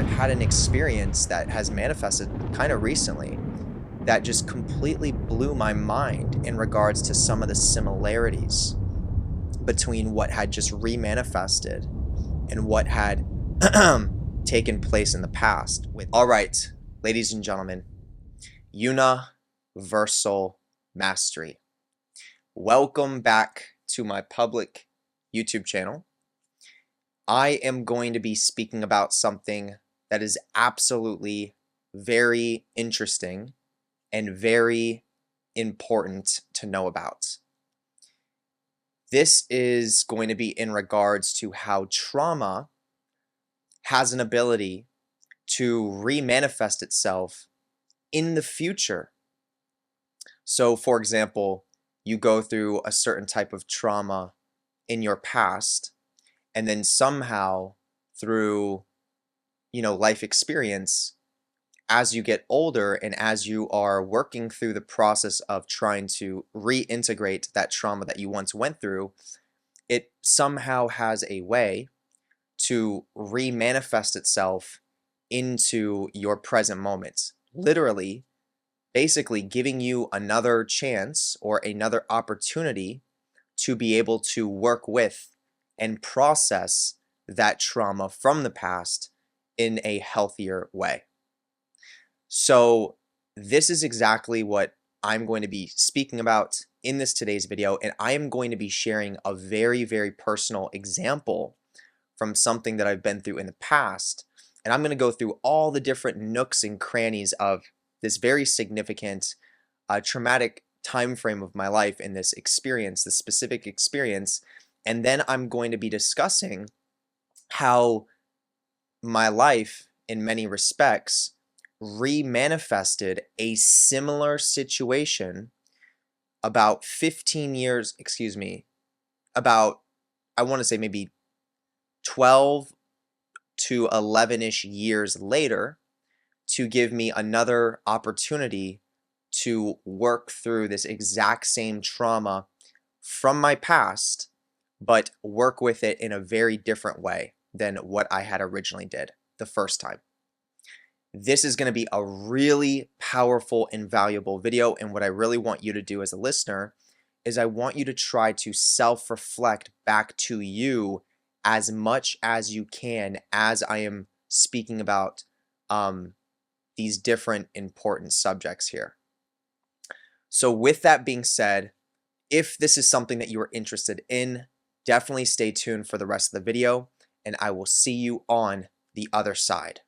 I've had an experience that has manifested kind of recently that just completely blew my mind in regards to some of the similarities between what had just remanifested and what had taken place in the past. All right, ladies and gentlemen, universal mastery. Welcome back to my public YouTube channel. I am going to be speaking about something that is absolutely very interesting and very important to know about. This is going to be in regards to how trauma has an ability to remanifest itself in the future. So, for example, you go through a certain type of trauma in your past, and then somehow through, life experience, as you get older and as you are working through the process of trying to reintegrate that trauma that you once went through, it somehow has a way to remanifest itself into your present moment. Literally, basically giving you another chance or another opportunity to be able to work with and process that trauma from the past in a healthier way. So this is exactly what I'm going to be speaking about in today's video, and I am going to be sharing a very, very personal example from something that I've been through in the past, and I'm going to go through all the different nooks and crannies of this very significant traumatic time frame of my life in this experience, this specific experience. And then I'm going to be discussing how my life, in many respects, remanifested a similar situation about 15 years, about, I want to say maybe 12 to 11-ish years later, to give me another opportunity to work through this exact same trauma from my past, but work with it in a very different way than what I had originally did the first time. This is going to be a really powerful and valuable video, and what I really want you to do as a listener is I want you to try to self-reflect back to you as much as you can as I am speaking about these different important subjects here. So with that being said, if this is something that you are interested in, definitely stay tuned for the rest of the video, and I will see you on the other side.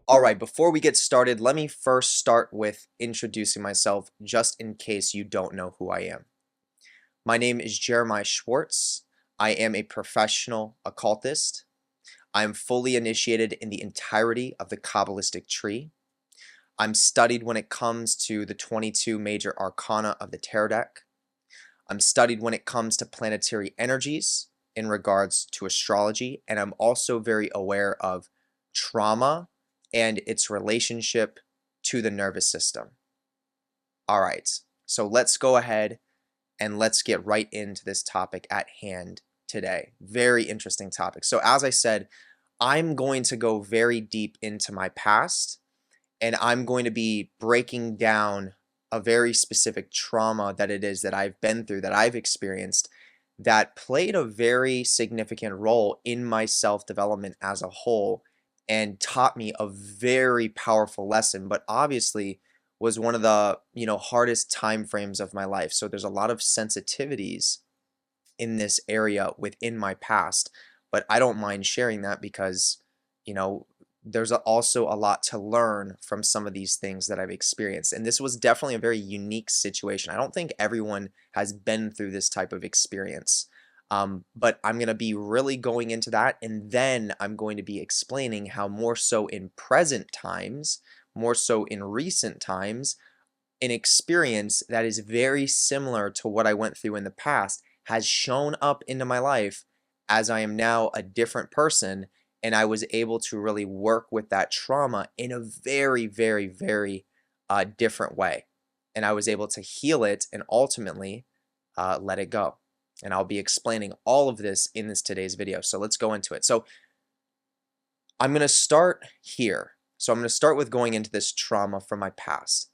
Alright, before we get started, let me first start with introducing myself, just in case you don't know who I am. My name is JeremiahJSchwartz. I am a professional occultist. I am fully initiated in the entirety of the Kabbalistic tree. I'm studied when it comes to the 22 major arcana of the tarot deck. I'm studied when it comes to planetary energies in regards to astrology, and I'm also very aware of trauma and its relationship to the nervous system. All right, so let's go ahead and let's get right into this topic at hand today. Very interesting topic. So as I said, I'm going to go very deep into my past, and I'm going to be breaking down a very specific trauma that it is that I've been through, that I've experienced, that played a very significant role in my self-development as a whole, and taught me a very powerful lesson, but obviously was one of the hardest time frames of my life. So there's a lot of sensitivities in this area within my past, but I don't mind sharing that because there's also a lot to learn from some of these things that I've experienced. And this was definitely a very unique situation. I don't think everyone has been through this type of experience. But I'm going to be really going into that, and then I'm going to be explaining how more so in present times, more so in recent times, an experience that is very similar to what I went through in the past has shown up into my life as I am now a different person, and I was able to really work with that trauma in a very, very, very different way. And I was able to heal it and ultimately let it go. And I'll be explaining all of this in this today's video. So let's go into it. So I'm going to start here. So I'm going to start with going into this trauma from my past.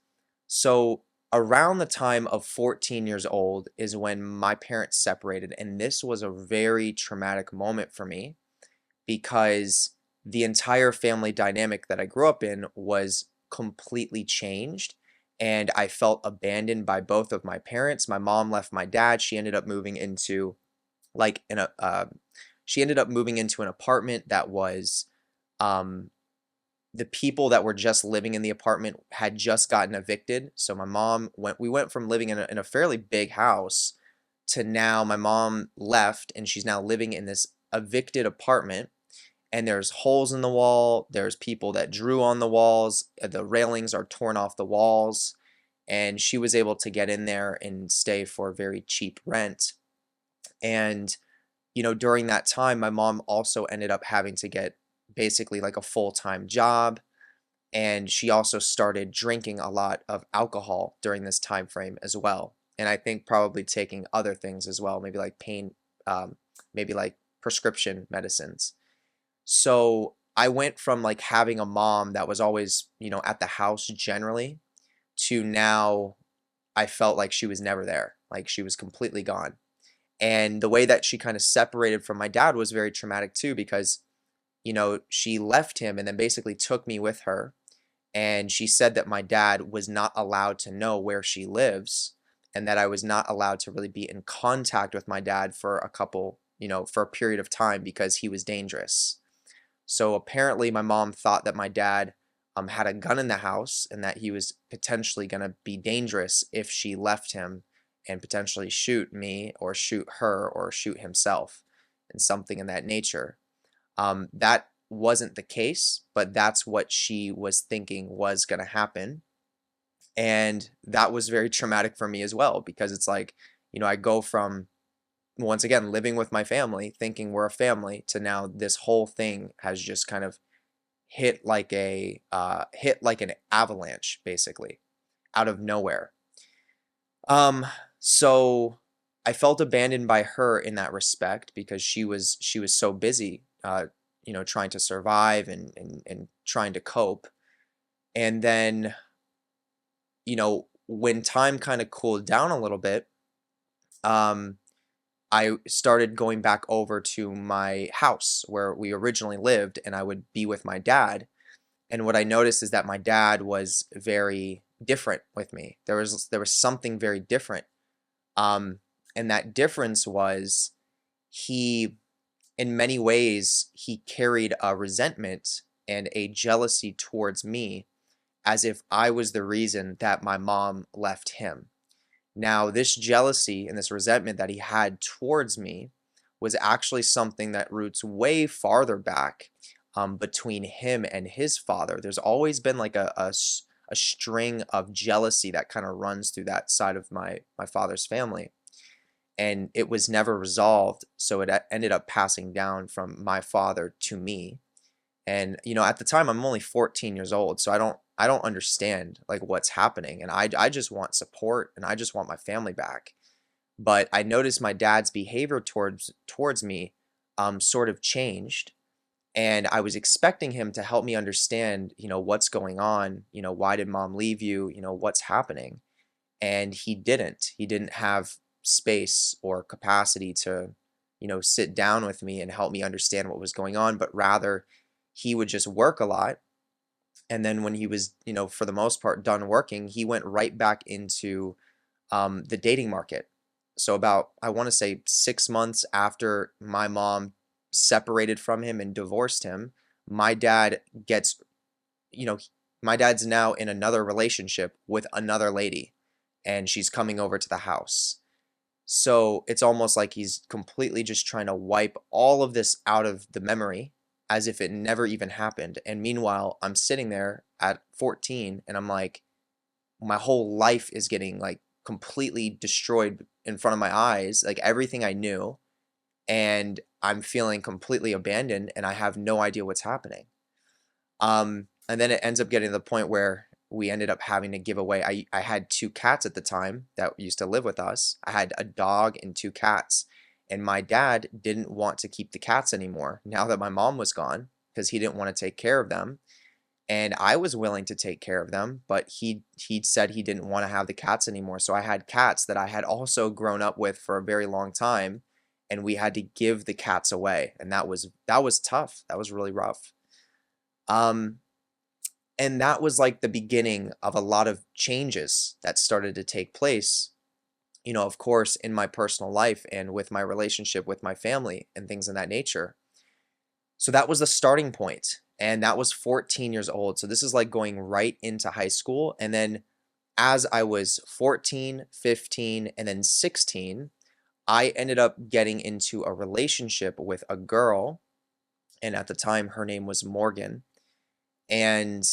So around the time of 14 years old is when my parents separated, and this was a very traumatic moment for me because the entire family dynamic that I grew up in was completely changed, and I felt abandoned by both of my parents. My mom left my dad. She ended up moving into an apartment that was the people that were just living in the apartment had just gotten evicted. So we went from living in a fairly big house to now my mom left and she's now living in this evicted apartment, and there's holes in the wall. There's people that drew on the walls. The railings are torn off the walls, and she was able to get in there and stay for very cheap rent. And, during that time, my mom also ended up having to get basically like a full-time job, and she also started drinking a lot of alcohol during this time frame as well, and I think probably taking other things as well, maybe like maybe like prescription medicines. So I went from like having a mom that was always at the house generally, to now I felt like she was never there, like she was completely gone. And the way that she kind of separated from my dad was very traumatic too, because she left him and then basically took me with her. And she said that my dad was not allowed to know where she lives, and that I was not allowed to really be in contact with my dad for for a period of time because he was dangerous. So apparently my mom thought that my dad had a gun in the house and that he was potentially going to be dangerous if she left him and potentially shoot me or shoot her or shoot himself and something in that nature. That wasn't the case, but that's what she was thinking was going to happen. And that was very traumatic for me as well, because it's like, I go from, once again, living with my family, thinking we're a family, to now this whole thing has just kind of hit like an avalanche, basically, out of nowhere. So I felt abandoned by her in that respect because she was so busy, trying to survive and trying to cope. And then, when time kind of cooled down a little bit, I started going back over to my house where we originally lived, and I would be with my dad. And what I noticed is that my dad was very different with me. There was something very different. And that difference was in many ways, he carried a resentment and a jealousy towards me, as if I was the reason that my mom left him. Now, this jealousy and this resentment that he had towards me was actually something that roots way farther back, between him and his father. There's always been like a string of jealousy that kind of runs through that side of my father's family. And it was never resolved, so it ended up passing down from my father to me. And at the time I'm only 14 years old, so I don't understand like what's happening, and I just want support and I just want my family back. But I noticed my dad's behavior towards me sort of changed, and I was expecting him to help me understand, what's going on, why did mom leave you, what's happening. And he didn't have space or capacity to, sit down with me and help me understand what was going on, but rather he would just work a lot. And then when he was, for the most part done working, he went right back into the dating market. So about, I want to say 6 months after my mom separated from him and divorced him, my dad gets, my dad's now in another relationship with another lady, and she's coming over to the house. So it's almost like he's completely just trying to wipe all of this out of the memory as if it never even happened. And meanwhile, I'm sitting there at 14 and I'm like, my whole life is getting like completely destroyed in front of my eyes, like everything I knew, and I'm feeling completely abandoned and I have no idea what's happening. And then it ends up getting to the point where we ended up having to give away. I had 2 cats at the time that used to live with us. I had a dog and 2 cats. And my dad didn't want to keep the cats anymore now that my mom was gone because he didn't want to take care of them. And I was willing to take care of them, but he'd said he didn't want to have the cats anymore. So I had cats that I had also grown up with for a very long time, and we had to give the cats away. And that was tough. That was really rough. Um, and that was like the beginning of a lot of changes that started to take place, of course, in my personal life and with my relationship with my family and things of that nature. So that was the starting point, and that was 14 years old. So this is like going right into high school. And then as I was 14, 15, and then 16, I ended up getting into a relationship with a girl, and at the time her name was Morgan. And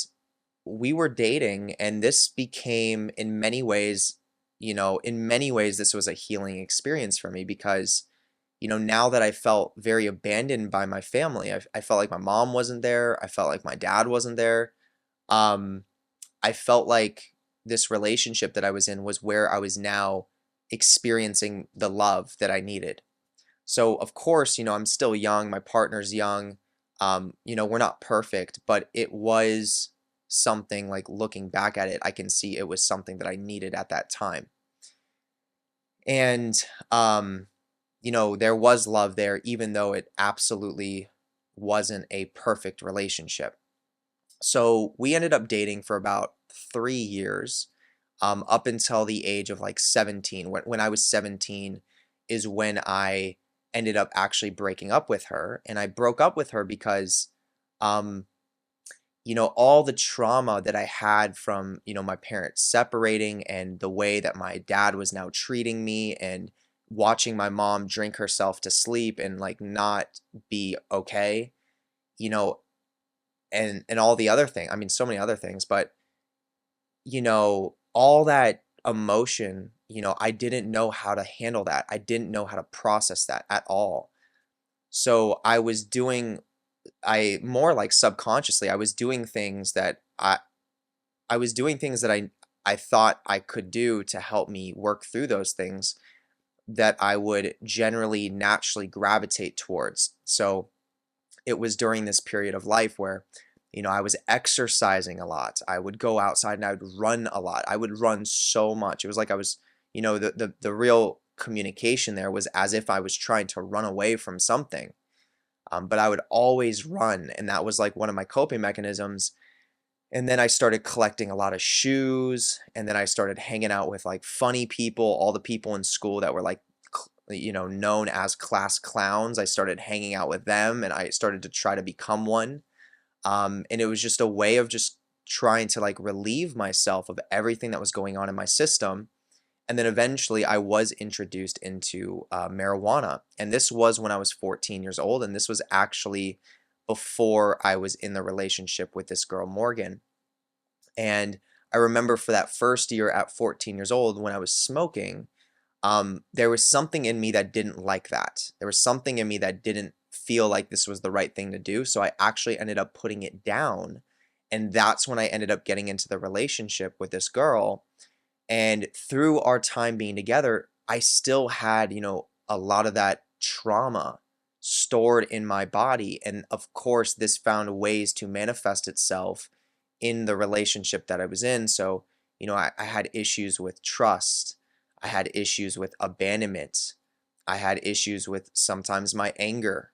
we were dating, and this became, in many ways, this was a healing experience for me because, now that I felt very abandoned by my family, I felt like my mom wasn't there. I felt like my dad wasn't there. Um, I felt like this relationship that I was in was where I was now experiencing the love that I needed. So, of course, I'm still young. My partner's young. We're not perfect, but it was something, like looking back at it, I can see it was something that I needed at that time. And, there was love there, even though it absolutely wasn't a perfect relationship. So we ended up dating for about 3 years, up until the age of like 17. When I was 17 is when I ended up actually breaking up with her. And I broke up with her because, um, all the trauma that I had from, my parents separating and the way that my dad was now treating me and watching my mom drink herself to sleep and like not be okay, you know, and all the other thing. I mean, so many other things, but all that emotion, I didn't know how to handle that. I didn't know how to process that at all. So I more like subconsciously, I was doing things that I thought I could do to help me work through those things that I would generally naturally gravitate towards. So it was during this period of life where, I was exercising a lot. I would go outside and I would run a lot. I would run so much. It was like I was, the real communication there was as if I was trying to run away from something. But I would always run, and that was like one of my coping mechanisms. And then I started collecting a lot of shoes, and then I started hanging out with like funny people, all the people in school that were like, known as class clowns. I started hanging out with them, and I started to try to become one. And it was just a way of just trying to like relieve myself of everything that was going on in my system. And then eventually I was introduced into marijuana. And this was when I was 14 years old. And this was actually before I was in the relationship with this girl, Morgan. And I remember for that first year at 14 years old when I was smoking, there was something in me that didn't like that. There was something in me that didn't feel like this was the right thing to do. So I actually ended up putting it down. And that's when I ended up getting into the relationship with this girl. And through our time being together, I still had, a lot of that trauma stored in my body. And of course, this found ways to manifest itself in the relationship that I was in. So, I had issues with trust. I had issues with abandonment. I had issues with sometimes my anger.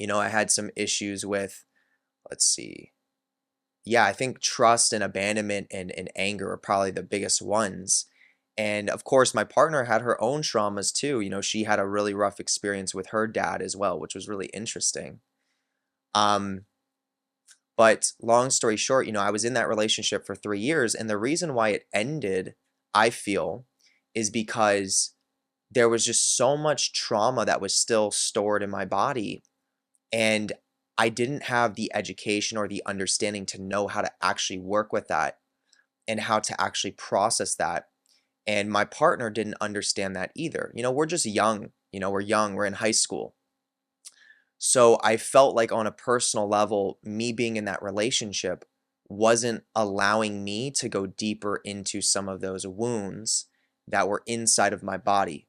I had some issues with, let's see, yeah, I think trust and abandonment and anger are probably the biggest ones. And of course, my partner had her own traumas too. She had a really rough experience with her dad as well, which was really interesting. Um, but long story short, I was in that relationship for 3 years. And the reason why it ended, I feel, is because there was just so much trauma that was still stored in my body. And I didn't have the education or the understanding to know how to actually work with that. and how to actually process that. And my partner didn't understand that either. We're just young. We're young. We're in high school. So I felt like on a personal level, me being in that relationship wasn't allowing me to go deeper into some of those wounds that were inside of my body.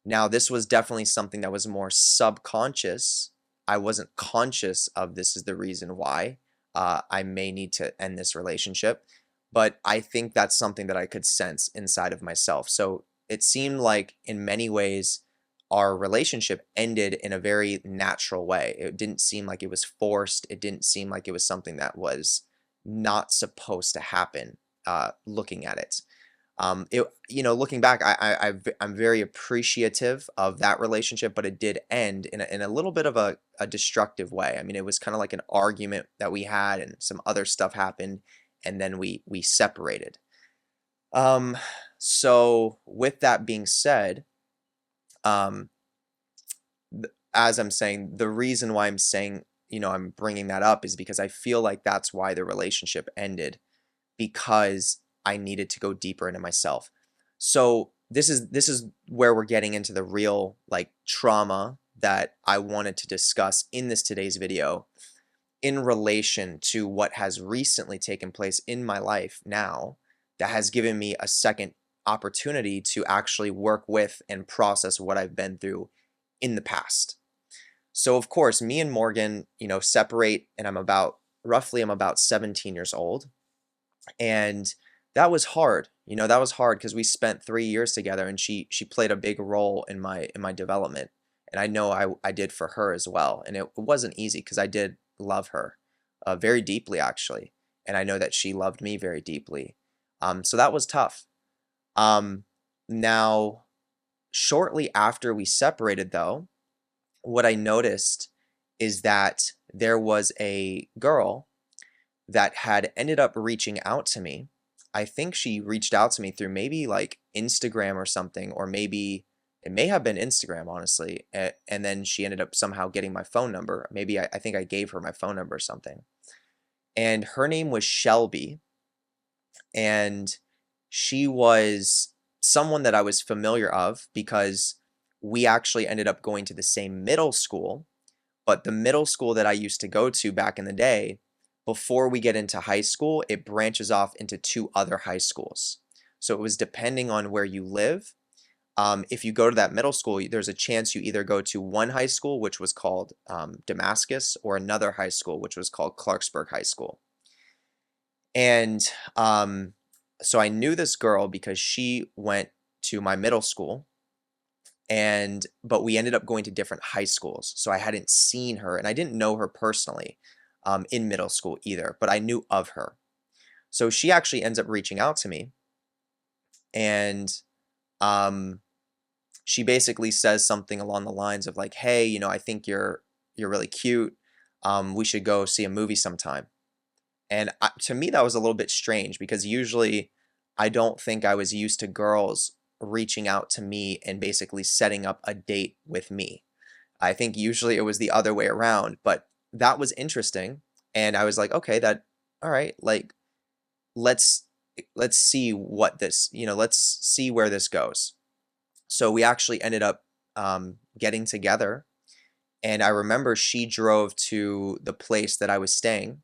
Now, this was definitely something that was more subconscious. I wasn't conscious of this is the reason why I may need to end this relationship, but I think that's something that I could sense inside of myself. So it seemed like in many ways, our relationship ended in a very natural way. It didn't seem like it was forced. It didn't seem like it was something that was not supposed to happen, looking at it. Looking back, I'm very appreciative of that relationship, but it did end in a little bit of a destructive way. I mean, it was kind of like an argument that we had, and some other stuff happened, and then we separated. So with that being said, as I'm saying, the reason why I'm saying, I'm bringing that up is because I feel like that's why the relationship ended, because I needed to go deeper into myself. So this is where we're getting into the real trauma that I wanted to discuss in this today's video in relation to what has recently taken place in my life now that has given me a second opportunity to actually work with and process what I've been through in the past. So of course, me and Morgan, separate, and I'm about 17 years old. And that was hard. That was hard because we spent 3 years together, and she played a big role in my development. And I know I did for her as well. And it wasn't easy because I did love her very deeply, actually. And I know that she loved me very deeply. So that was tough. Now, shortly after we separated, though, what I noticed is that there was a girl that had ended up reaching out to me. I think she reached out to me through maybe Instagram or something, or maybe it may have been Instagram, honestly. And then she ended up somehow getting my phone number. Maybe I think I gave her my phone number or something. And her name was Shelby. And she was someone that I was familiar of because we actually ended up going to the same middle school. But the middle school that I used to go to back in the day, before we get into high school, it branches off into 2 other high schools. So it was depending on where you live. If you go to that middle school, there's a chance you either go to one high school, which was called Damascus, or another high school, which was called Clarksburg High School. And so I knew this girl because she went to my middle school, but we ended up going to different high schools. So I hadn't seen her, and I didn't know her personally in middle school either, but I knew of her. So she actually ends up reaching out to me, and she basically says something along the lines of hey, I think you're really cute. We should go see a movie sometime. And to me, that was a little bit strange because usually I don't think I was used to girls reaching out to me and basically setting up a date with me. I think usually it was the other way around, but that was interesting. And I was like, okay, all right, let's see what this, let's see where this goes. So we actually ended up getting together. And I remember she drove to the place that I was staying,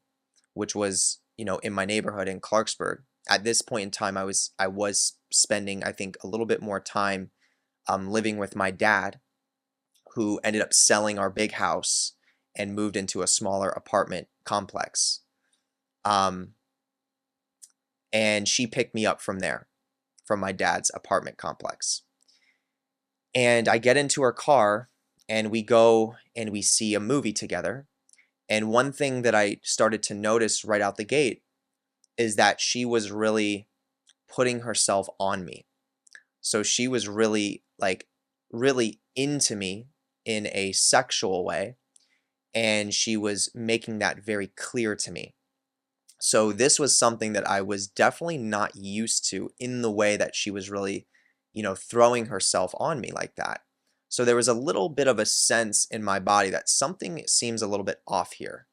which was, in my neighborhood in Clarksburg. At this point in time, I was spending, I think, a little bit more time living with my dad, who ended up selling our big house and moved into a smaller apartment complex. And she picked me up from there, from my dad's apartment complex. And I get into her car, and we go and we see a movie together. And one thing that I started to notice right out the gate is that she was really putting herself on me. So she was really really into me in a sexual way, and she was making that very clear to me. So this was something that I was definitely not used to, in the way that she was really, throwing herself on me like that. So there was a little bit of a sense in my body that something seems a little bit off here.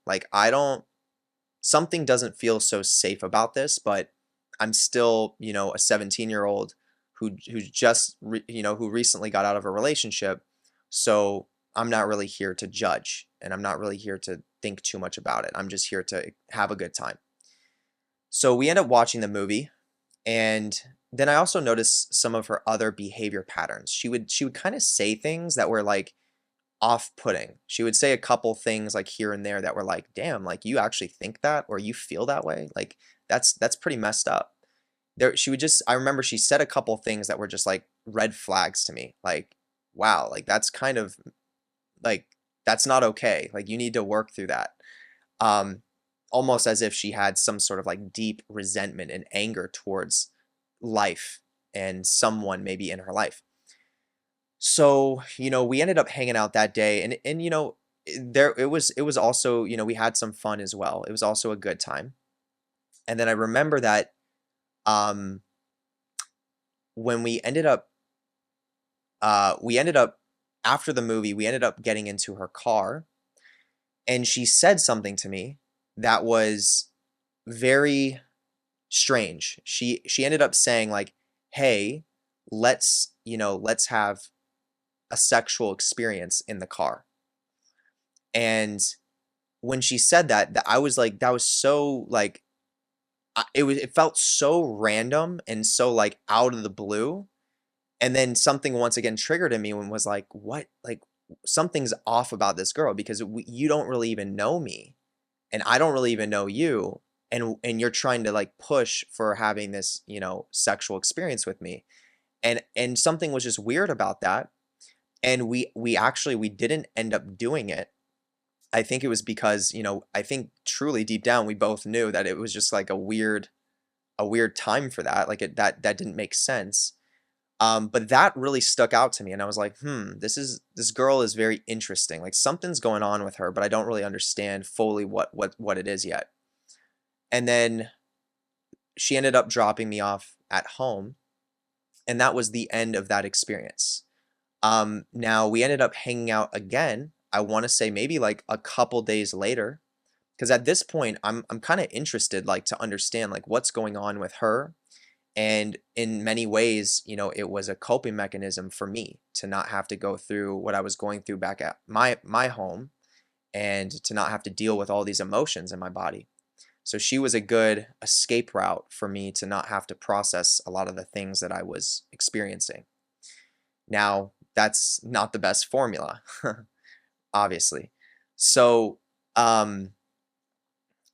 Something doesn't feel so safe about this, but I'm still, a 17-year-old who's just, who recently got out of a relationship. So I'm not really here to judge, and I'm not really here to think too much about it. I'm just here to have a good time. So we end up watching the movie, and then I also noticed some of her other behavior patterns. She would kind of say things that were like off-putting. She would say a couple things like here and there that were like, "Damn, like you actually think that or you feel that way? Like that's pretty messed up." She would just I remember she said a couple things that were just like red flags to me. Like, wow, like that's kind of like that's not okay. Like you need to work through that. Um Almost as if she had some sort of like deep resentment and anger towards life and someone maybe in her life. So, we ended up hanging out that day, and there it was also, we had some fun as well. It was also a good time. And then I remember that um when we ended up after the movie, we ended up getting into her car, and she said something to me that was very strange. She ended up saying like, "Hey, let's have a sexual experience in the car." And when she said that, I was like, that was so like it felt so random and so like out of the blue. And then something once again triggered in me and was like, what? Like something's off about this girl because you don't really even know me, and I don't really even know you, and you're trying to like push for having this, sexual experience with me. And something was just weird about that. And we didn't end up doing it. I think it was because, I think truly deep down we both knew that it was just like a weird time for that. Like that didn't make sense. But that really stuck out to me, and I was like, this girl is very interesting. Like something's going on with her, but I don't really understand fully what it is yet. And then she ended up dropping me off at home, and that was the end of that experience. Now we ended up hanging out again. I want to say maybe like a couple days later, because at this point I'm kind of interested, like to understand like what's going on with her. And in many ways, it was a coping mechanism for me to not have to go through what I was going through back at my home, and to not have to deal with all these emotions in my body. So she was a good escape route for me to not have to process a lot of the things that I was experiencing. Now, that's not the best formula, obviously. So,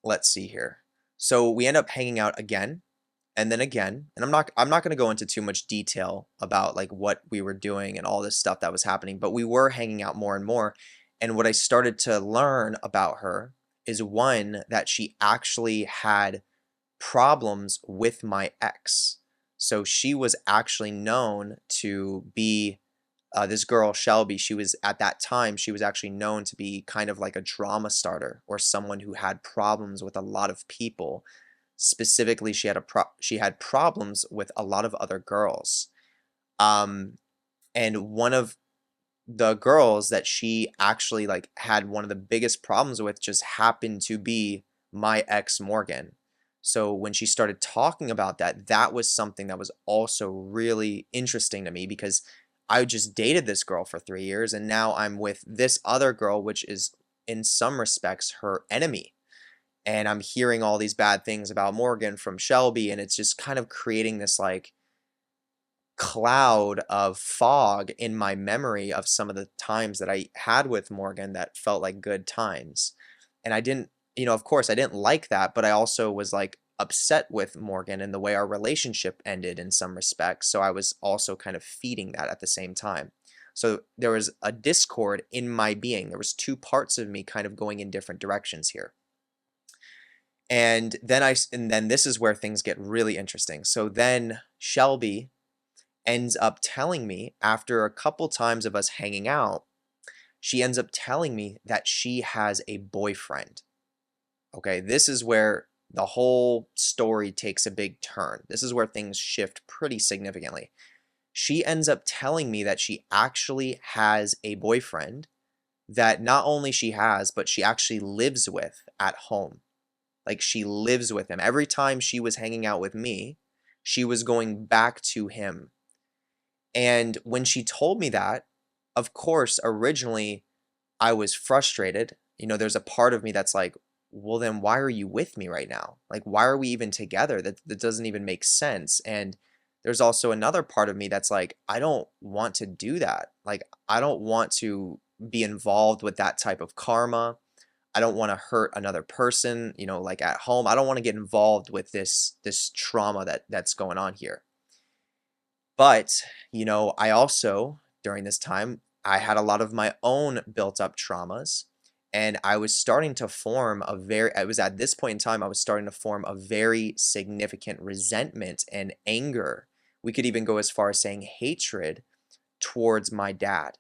let's see here. So we end up hanging out again and then again, and I'm not going to go into too much detail about like what we were doing and all this stuff that was happening, but we were hanging out more and more. And what I started to learn about her is, one, that she actually had problems with my ex. So she was actually known to be this girl, Shelby. She was at that time, she was actually known to be kind of like a drama starter, or someone who had problems with a lot of people. Specifically, she had problems with a lot of other girls. Um, and one of the girls that she actually like had one of the biggest problems with just happened to be my ex Morgan. So when she started talking about that, that was something that was also really interesting to me, because I just dated this girl for 3 years, and now I'm with this other girl, which is in some respects her enemy. And I'm hearing all these bad things about Morgan from Shelby, and it's just kind of creating this like cloud of fog in my memory of some of the times that I had with Morgan that felt like good times. And I didn't, of course, I didn't like that, but I also was like upset with Morgan and the way our relationship ended in some respects. So I was also kind of feeding that at the same time. So there was a discord in my being. There was two parts of me kind of going in different directions here. And then this is where things get really interesting. So then Shelby ends up telling me, after a couple times of us hanging out, she ends up telling me that she has a boyfriend. Okay, this is where the whole story takes a big turn. This is where things shift pretty significantly. She ends up telling me that she actually has a boyfriend that not only she has, but she actually lives with at home. Like, she lives with him. Every time she was hanging out with me, she was going back to him. And when she told me that, of course, originally I was frustrated. There's a part of me that's like, well, then why are you with me right now? Like, why are we even together? That doesn't even make sense. And there's also another part of me that's like, I don't want to do that. Like, I don't want to be involved with that type of karma. I don't want to hurt another person, like at home. I don't want to get involved with this trauma that's going on here. But, I also, during this time, I had a lot of my own built up traumas, and I was starting to form I was at this point in time, I was starting to form a very significant resentment and anger. We could even go as far as saying hatred towards my dad,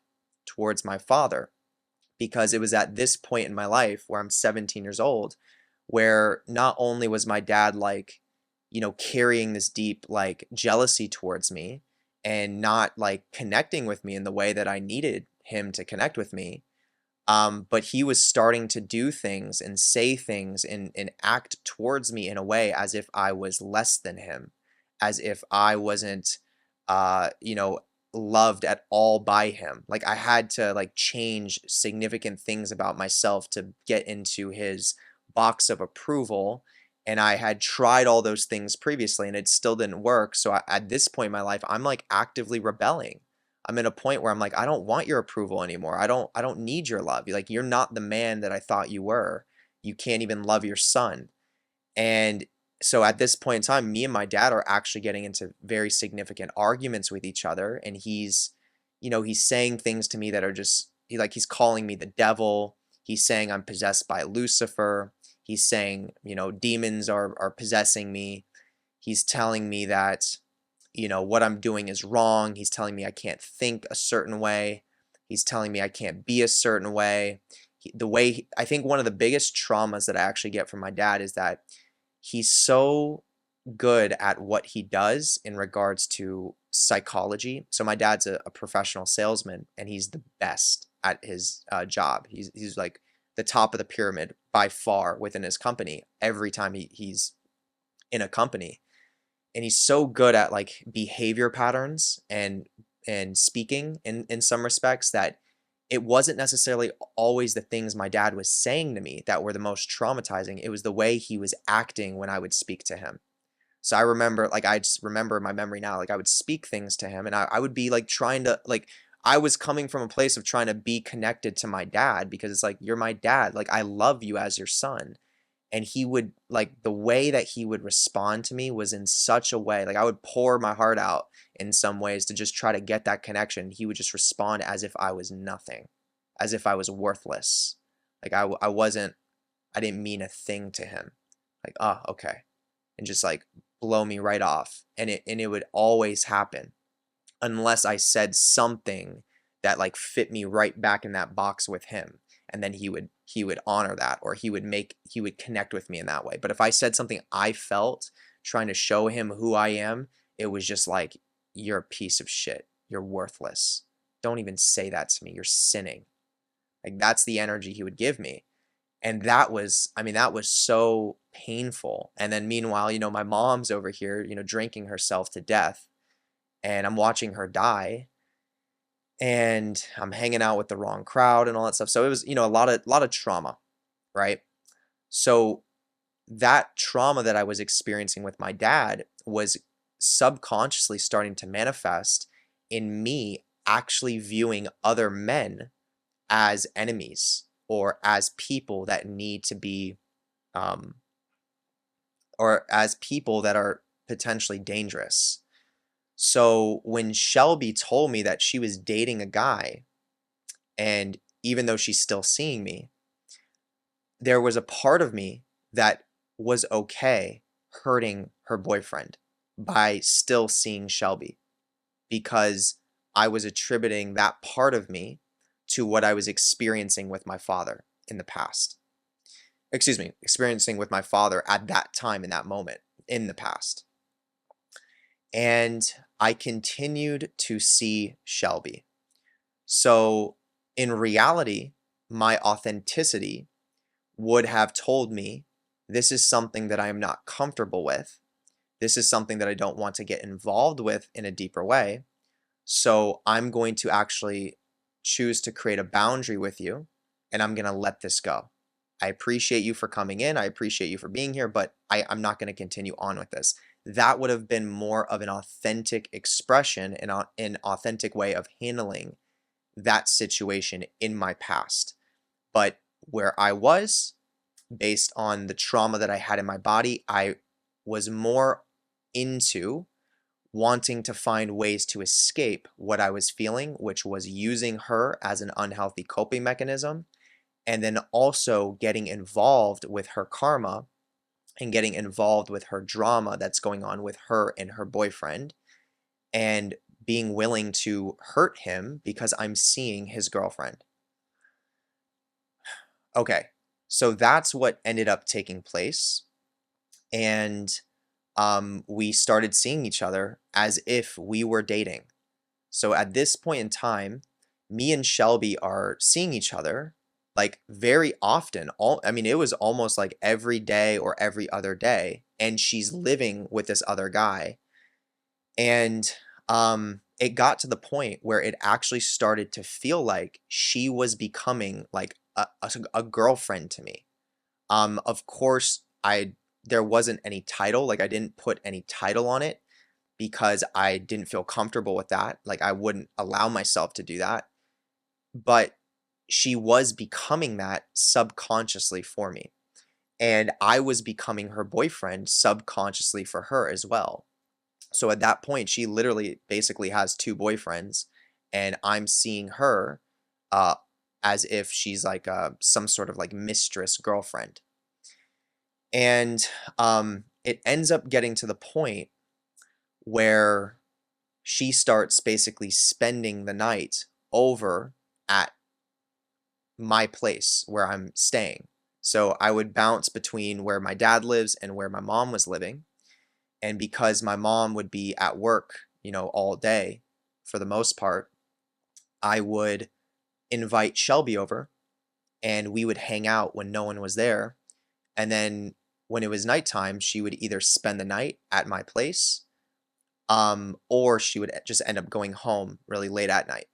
towards my father, because it was at this point in my life where I'm 17 years old, where not only was my dad like, carrying this deep like jealousy towards me and not like connecting with me in the way that I needed him to connect with me, but he was starting to do things and say things and act towards me in a way as if I was less than him, as if I wasn't, loved at all by him. Like, I had to like change significant things about myself to get into his box of approval. And I had tried all those things previously and it still didn't work. So at this point in my life, I'm like actively rebelling. I'm in a point where I'm like, I don't want your approval anymore. I don't need your love. Like, you're not the man that I thought you were. You can't even love your son. And so at this point in time, me and my dad are actually getting into very significant arguments with each other. And he's saying things to me that are just, he's calling me the devil. He's saying I'm possessed by Lucifer. He's saying, demons are possessing me. He's telling me that, what I'm doing is wrong. He's telling me I can't think a certain way. He's telling me I can't be a certain way. I think one of the biggest traumas that I actually get from my dad is that he's so good at what he does in regards to psychology. So my dad's a professional salesman, and he's the best at his job. He's like the top of the pyramid by far within his company every time he's in a company. And he's so good at like behavior patterns and speaking in some respects that it wasn't necessarily always the things my dad was saying to me that were the most traumatizing. It was the way he was acting when I would speak to him. So I just remember my memory now, like I would speak things to him and I would be like trying to like, I was coming from a place of trying to be connected to my dad because it's like, you're my dad. Like, I love you as your son. And he would like the way that he would respond to me was in such a way, like I would pour my heart out in some ways to just try to get that connection. He would just respond as if I was nothing, as if I was worthless. Like I didn't mean a thing to him. Like, oh, okay. And just like blow me right off. And it would always happen unless I said something that like fit me right back in that box with him. And then he would honor that, or he would connect with me in that way. But if I said something I felt trying to show him who I am, it was just like, you're a piece of shit. You're worthless. Don't even say that to me. You're sinning. Like, that's the energy he would give me. And that was so painful. And then meanwhile, my mom's over here, drinking herself to death, and I'm watching her die. And I'm hanging out with the wrong crowd and all that stuff. So it was, a lot of trauma, right? So that trauma that I was experiencing with my dad was subconsciously starting to manifest in me actually viewing other men as enemies or as people that need to be, or as people that are potentially dangerous. So when Shelby told me that she was dating a guy, and even though she's still seeing me, there was a part of me that was okay hurting her boyfriend by still seeing Shelby, because I was attributing that part of me to what I was experiencing with my father in the past. Experiencing with my father at that time in that moment in the past. And I continued to see Shelby. So in reality, my authenticity would have told me This is something that I am not comfortable with. This is something that I don't want to get involved with in a deeper way. So I'm going to actually choose to create a boundary with you, and I'm going to let this go. I appreciate you for coming in. I appreciate you for being here, but I'm not going to continue on with this. That would have been more of an authentic expression and an authentic way of handling that situation in my past. But where I was, based on the trauma that I had in my body, I was more into wanting to find ways to escape what I was feeling, which was using her as an unhealthy coping mechanism, and then also getting involved with her karma and getting involved with her drama that's going on with her and her boyfriend, and being willing to hurt him because I'm seeing his girlfriend. Okay, so that's what ended up taking place. And we started seeing each other as if we were dating. So at this point in time, me and Shelby are seeing each other like very often. I mean, it was almost like every day or every other day, and she's living with this other guy. And it got to the point where it actually started to feel like she was becoming like a girlfriend to me. Of course, there wasn't any title, like I didn't put any title on it because I didn't feel comfortable with that. Like I wouldn't allow myself to do that. But she was becoming that subconsciously for me. And I was becoming her boyfriend subconsciously for her as well. So at that point, she literally basically has two boyfriends, and I'm seeing her uh, as if she's like some sort of like mistress girlfriend. And it ends up getting to the point where she starts basically spending the night over at my place where I'm staying. So I would bounce between where my dad lives and where my mom was living. And because my mom would be at work, all day for the most part, I would invite Shelby over and we would hang out when no one was there. And then when it was nighttime, she would either spend the night at my place, or she would just end up going home really late at night.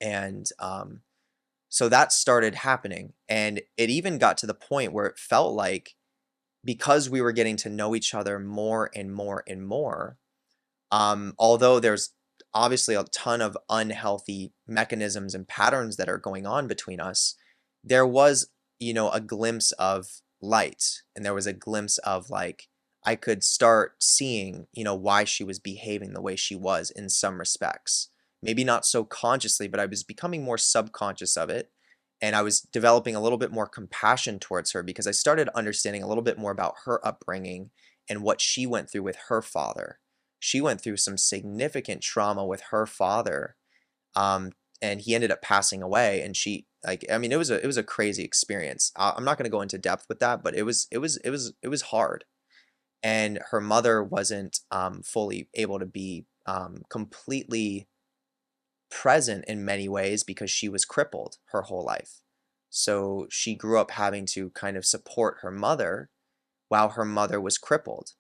And so that started happening. And it even got to the point where it felt like, because we were getting to know each other more and more and more, although there's obviously a ton of unhealthy mechanisms and patterns that are going on between us, there was, a glimpse of light, and there was a glimpse of like, I could start seeing, why she was behaving the way she was in some respects. Maybe not so consciously, but I was becoming more subconscious of it. And I was developing a little bit more compassion towards her because I started understanding a little bit more about her upbringing and what she went through with her father. She went through some significant trauma with her father, and he ended up passing away. And it was a crazy experience. I'm not going to go into depth with that, but it was hard. And her mother wasn't fully able to be completely present in many ways because she was crippled her whole life. So she grew up having to kind of support her mother while her mother was crippled.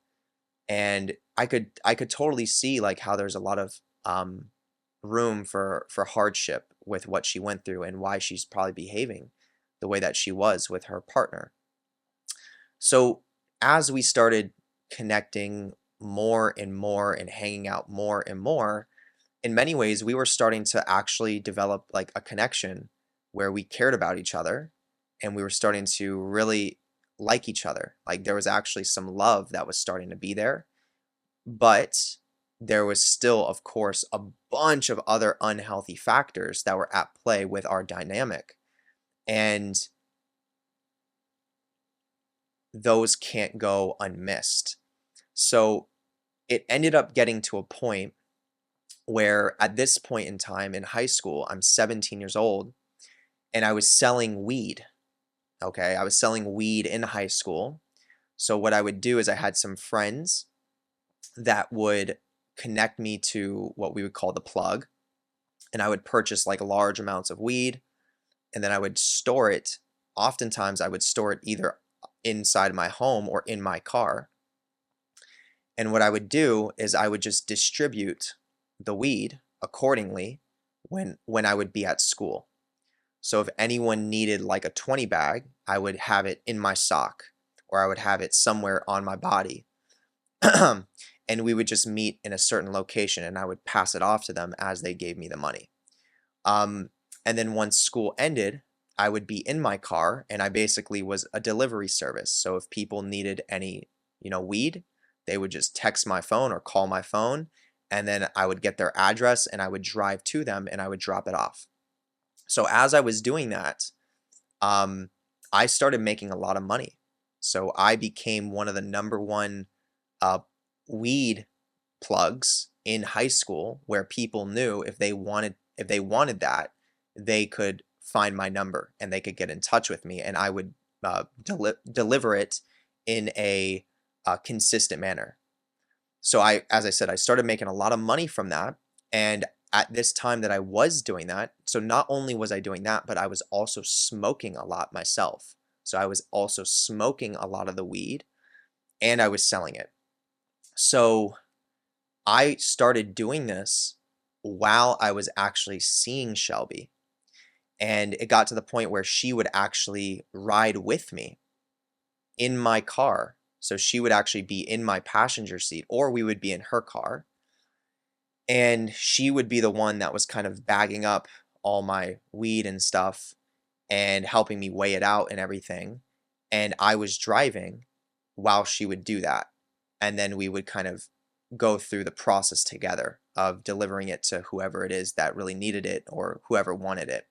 And I could totally see like how there's a lot of room for hardship with what she went through and why she's probably behaving the way that she was with her partner. So as we started connecting more and more and hanging out more and more, in many ways, we were starting to actually develop like a connection where we cared about each other and we were starting to really like each other. Like there was actually some love that was starting to be there, but there was still, of course, a bunch of other unhealthy factors that were at play with our dynamic. And those can't go unmissed. So it ended up getting to a point where at this point in time in high school, I'm 17 years old and I was selling weed. Okay, I was selling weed in high school. So what I would do is I had some friends that would connect me to what we would call the plug, and I would purchase like large amounts of weed, and then I would store it. Oftentimes I would store it either inside my home or in my car. And what I would do is I would just distribute the weed accordingly when I would be at school. So if anyone needed like a 20 bag, I would have it in my sock or I would have it somewhere on my body. And we would just meet in a certain location and I would pass it off to them as they gave me the money. And then once school ended, I would be in my car and I basically was a delivery service. So if people needed any, weed, they would just text my phone or call my phone, and then I would get their address and I would drive to them and I would drop it off. So as I was doing that, I started making a lot of money. So I became one of the number one weed plugs in high school, where people knew if they wanted that, they could find my number and they could get in touch with me, and I would deliver it in a consistent manner. So as I said, I started making a lot of money from that. And at this time that I was doing that, so not only was I doing that, but I was also smoking a lot myself. So I was also smoking a lot of the weed and I was selling it. So I started doing this while I was actually seeing Shelby. And it got to the point where she would actually ride with me in my car. So she would actually be in my passenger seat, or we would be in her car. And she would be the one that was kind of bagging up all my weed and stuff and helping me weigh it out and everything. And I was driving while she would do that. And then we would kind of go through the process together of delivering it to whoever it is that really needed it or whoever wanted it.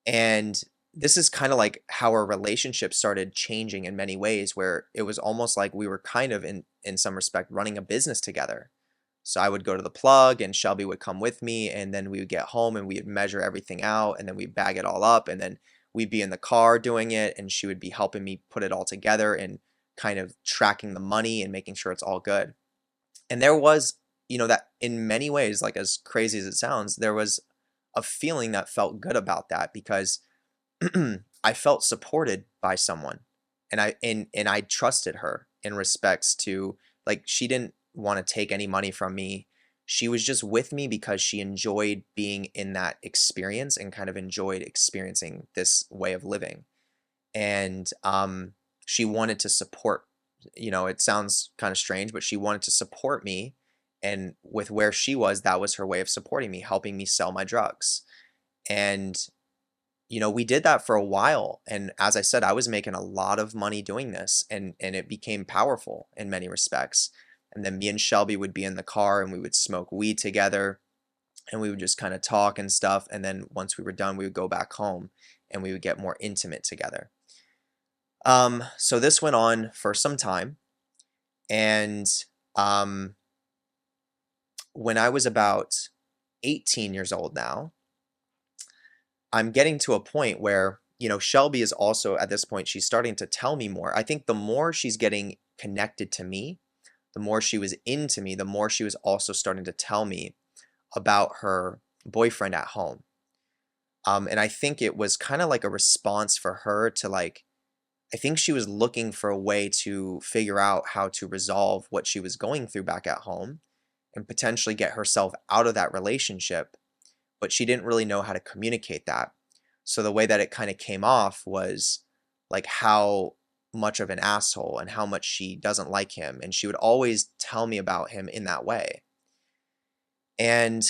And this is kind of like how our relationship started changing in many ways, where it was almost like we were kind of in some respect running a business together. So I would go to the plug and Shelby would come with me, and then we would get home and we would measure everything out, and then we'd bag it all up, and then we'd be in the car doing it, and she would be helping me put it all together and kind of tracking the money and making sure it's all good. And there was, that in many ways, like as crazy as it sounds, there was a feeling that felt good about that, because I felt supported by someone, and I trusted her in respects to, like, she didn't want to take any money from me. She was just with me because she enjoyed being in that experience and kind of enjoyed experiencing this way of living. And she wanted to support, it sounds kind of strange, but she wanted to support me. And with where she was, that was her way of supporting me, helping me sell my drugs. And we did that for a while. And as I said, I was making a lot of money doing this, and it became powerful in many respects. And then me and Shelby would be in the car and we would smoke weed together and we would just kind of talk and stuff. And then once we were done, we would go back home and we would get more intimate together. So this went on for some time. And when I was about 18 years old now, I'm getting to a point where, Shelby is also at this point, she's starting to tell me more. I think the more she's getting connected to me, the more she was into me, the more she was also starting to tell me about her boyfriend at home. And I think it was kind of like a response for her to, I think she was looking for a way to figure out how to resolve what she was going through back at home and potentially get herself out of that relationship, but she didn't really know how to communicate that. So the way that it kind of came off was like how much of an asshole and how much she doesn't like him. And she would always tell me about him in that way. And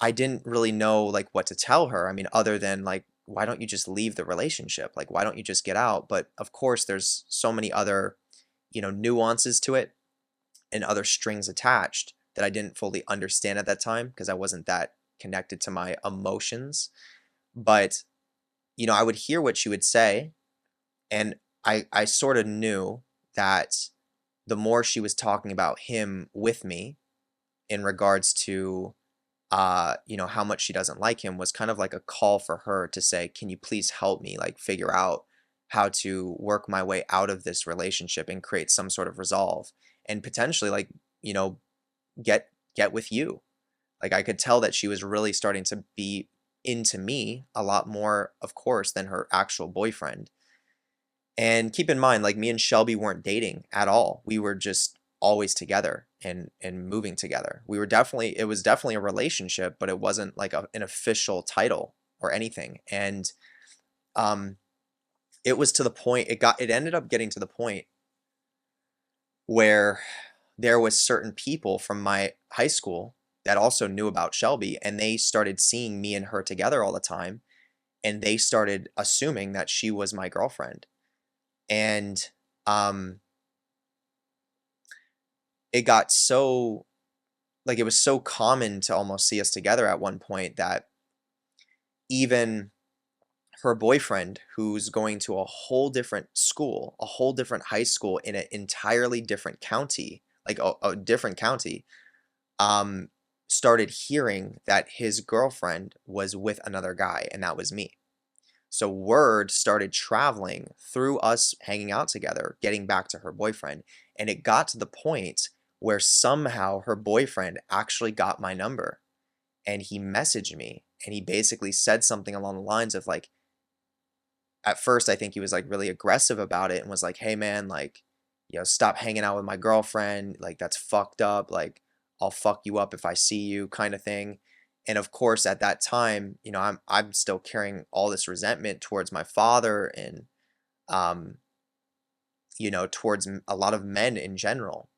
I didn't really know what to tell her. I mean, other than why don't you just leave the relationship? Why don't you just get out? But of course, there's so many other, nuances to it and other strings attached that I didn't fully understand at that time because I wasn't that connected to my emotions. But, I would hear what she would say, and I sort of knew that the more she was talking about him with me in regards to, how much she doesn't like him was kind of like a call for her to say, can you please help me figure out how to work my way out of this relationship and create some sort of resolve and potentially get with you. I could tell that she was really starting to be into me a lot more, of course, than her actual boyfriend. And keep in mind, like me and Shelby weren't dating at all. We were just always together and moving together. It was definitely a relationship, but it wasn't like an official title or anything. And um it was to the point it ended up getting to the point where there was certain people from my high school that also knew about Shelby, and they started seeing me and her together all the time, and they started assuming that she was my girlfriend. And um it got so, like, it was so common to almost see us together at one point that even her boyfriend, who's going to a whole different school, a whole different high school in an entirely different county, like a different county, um, started hearing that his girlfriend was with another guy, and that was me. So word started traveling through us hanging out together, getting back to her boyfriend. And it got to the point where somehow her boyfriend actually got my number, and he messaged me, and he basically said something along the lines of like, at first I think he was like really aggressive about it and was like, "Hey man, like, stop hanging out with my girlfriend. Like that's fucked up. Like I'll fuck you up if I see you," kind of thing. And of course, at that time, I'm still carrying all this resentment towards my father and um, towards a lot of men in general.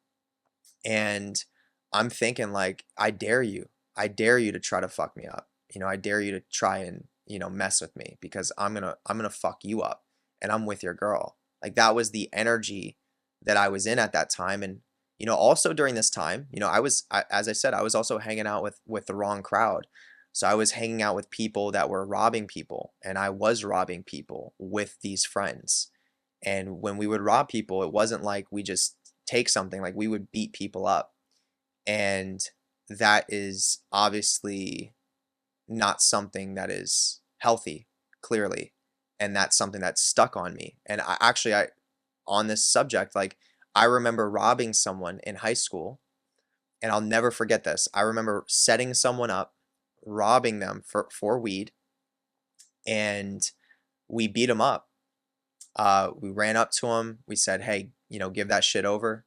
And I'm thinking like, I dare you. I dare you to try to fuck me up. I dare you to try and, mess with me because I'm going to fuck you up and I'm with your girl. Like that was the energy that I was in at that time. And, also during this time, as I said, I was also hanging out with the wrong crowd. So I was hanging out with people that were robbing people, and I was robbing people with these friends. And when we would rob people, it wasn't like we just take something, like we would beat people up. And that is obviously not something that is healthy, clearly. And that's something that stuck on me. And I on this subject, like I remember robbing someone in high school, and I'll never forget this. I remember setting someone up, robbing them for weed, and we beat them up. We ran up to him. We said, "Hey, give that shit over."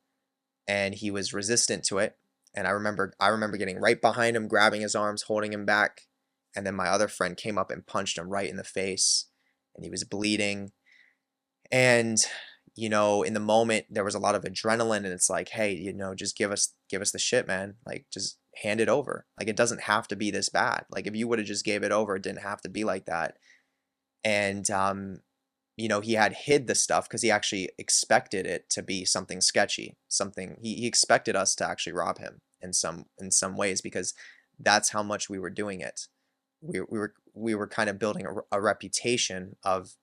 And he was resistant to it. And I remember getting right behind him, grabbing his arms, holding him back. And then my other friend came up and punched him right in the face, and he was bleeding. And in the moment there was a lot of adrenaline, and it's like, hey, just give us the shit, man. Like just hand it over. Like it doesn't have to be this bad. Like if you would have just gave it over, it didn't have to be like that. And he had hid the stuff because he actually expected it to be something sketchy, something he expected us to actually rob him in some ways, because that's how much we were doing it. We were kind of building a reputation of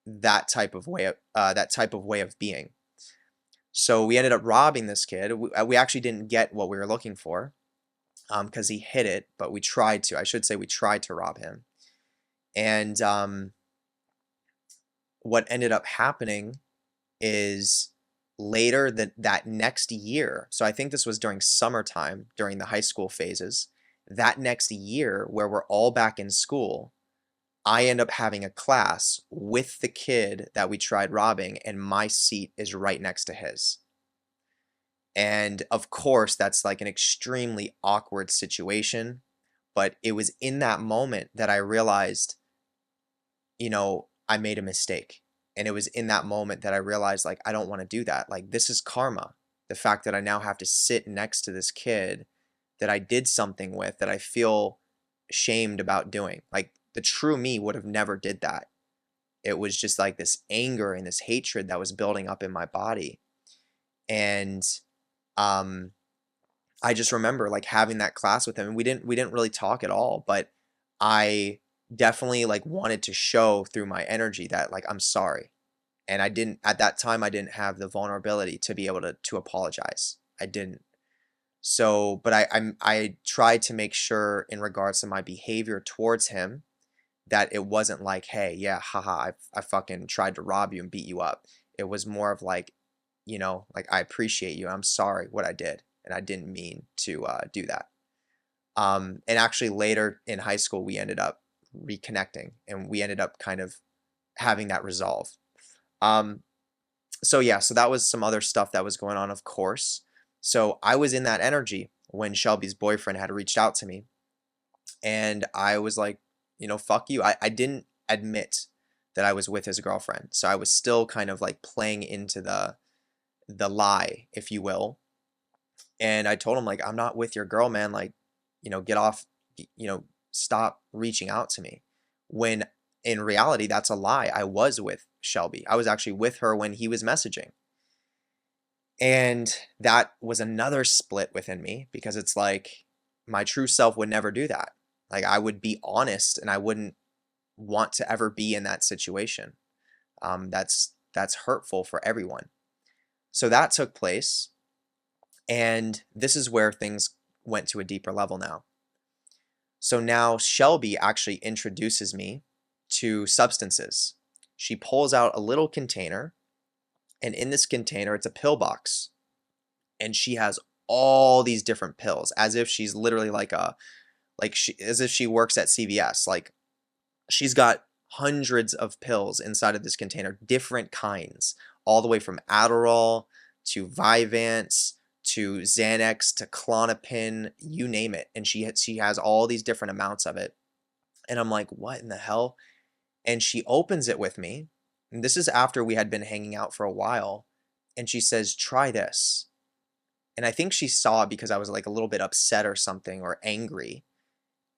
that type of way of being. So we ended up robbing this kid. We actually didn't get what we were looking for because he hid it, but we tried to. I should say we tried to rob him. And what ended up happening is later that next year, so I think this was during summertime, during the high school phases, that next year where we're all back in school, I end up having a class with the kid that we tried robbing, and my seat is right next to his. And of course, that's like an extremely awkward situation, but it was in that moment that I realized, I made a mistake. And it was in that moment that I realized, like, I don't want to do that. Like, this is karma. The fact that I now have to sit next to this kid that I did something with that I feel shamed about doing. Like, the true me would have never did that. It was just like this anger and this hatred that was building up in my body. And um, I just remember like having that class with him, and we didn't really talk at all, but I definitely like wanted to show through my energy that like I'm sorry. And I didn't at that time I didn't have the vulnerability to be able to apologize. I didn't. So, but I tried to make sure in regards to my behavior towards him that it wasn't like, hey, yeah, haha, I fucking tried to rob you and beat you up. It was more of like, like I appreciate you. I'm sorry what I did, and I didn't mean to do that. And actually later in high school, we ended up reconnecting, and we ended up kind of having that resolve. Um, so yeah, so that was some other stuff that was going on, of course. So I was in that energy when Shelby's boyfriend had reached out to me, and I was like, fuck you. I didn't admit that I was with his girlfriend, so I was still kind of like playing into the lie, if you will. And I told him, like, I'm not with your girl, man. Like, get off, stop reaching out to me. When in reality, that's a lie. I was with Shelby. I was actually with her when he was messaging. And that was another split within me, because it's like my true self would never do that. Like, I would be honest, and I wouldn't want to ever be in that situation. That's hurtful for everyone. So that took place. And this is where things went to a deeper level now. So now Shelby actually introduces me to substances. She pulls out a little container, and in this container, it's a pill box. And she has all these different pills, as if she's literally as if she works at CVS. Like, she's got hundreds of pills inside of this container, different kinds, all the way from Adderall to Vyvanse to Xanax to Klonopin, you name it. And she has all these different amounts of it. And I'm like, what in the hell? And she opens it with me. And this is after we had been hanging out for a while. And she says, try this. And I think she saw it because I was like a little bit upset or something, or angry.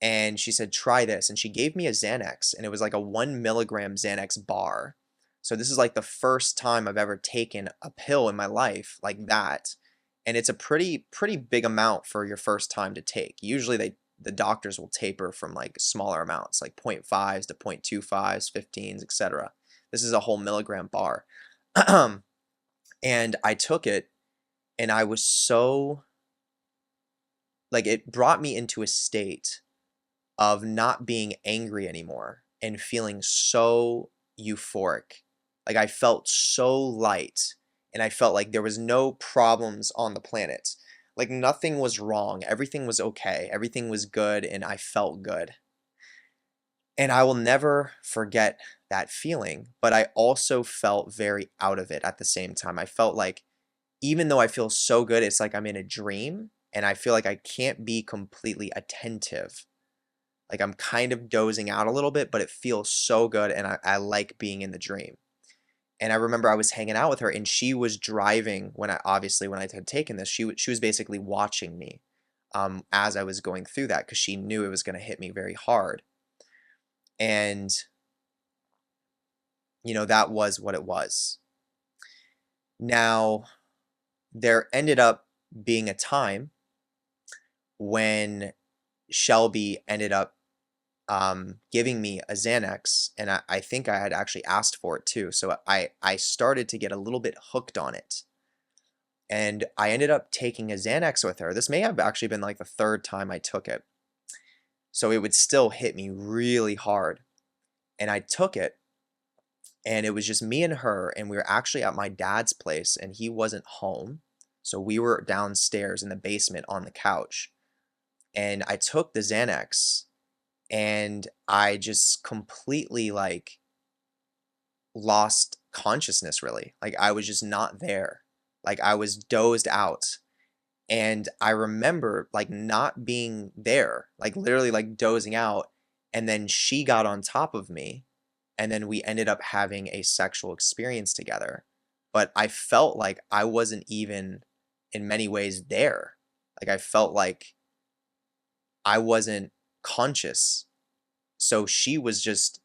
And she said, try this. And she gave me a Xanax, and it was like a 1 milligram Xanax bar. So this is like the first time I've ever taken a pill in my life like that. And it's a pretty big amount for your first time to take. Usually the doctors will taper from like smaller amounts, like 0.5s to 0.25s, 15s, etc. This is a whole milligram bar. And I took it, and I was so, like, it brought me into a state of not being angry anymore and feeling so euphoric. Like, I felt so light, and I felt like there was no problems on the planet. Like, nothing was wrong. Everything was okay. Everything was good, and I felt good. And I will never forget that feeling, but I also felt very out of it at the same time. I felt like, even though I feel so good, it's like I'm in a dream, and I feel like I can't be completely attentive. Like, I'm kind of dozing out a little bit, but it feels so good, and I like being in the dream. And I remember I was hanging out with her, and she was driving when I had taken this. She was basically watching me as I was going through that, because she knew it was going to hit me very hard. And, that was what it was. Now, there ended up being a time when Shelby ended up giving me a Xanax, and I think I had actually asked for it too. So I started to get a little bit hooked on it. And I ended up taking a Xanax with her. This may have actually been like the third time I took it. So it would still hit me really hard. And I took it, and it was just me and her, and we were actually at my dad's place, and he wasn't home. So we were downstairs in the basement on the couch. And I took the Xanax, and I just completely like lost consciousness, really. Like, I was just not there. Like, I was dozed out. And I remember like not being there, like literally like dozing out. And then she got on top of me, and then we ended up having a sexual experience together. But I felt like I wasn't even in many ways there. Like, I felt like I wasn't conscious. So she was just,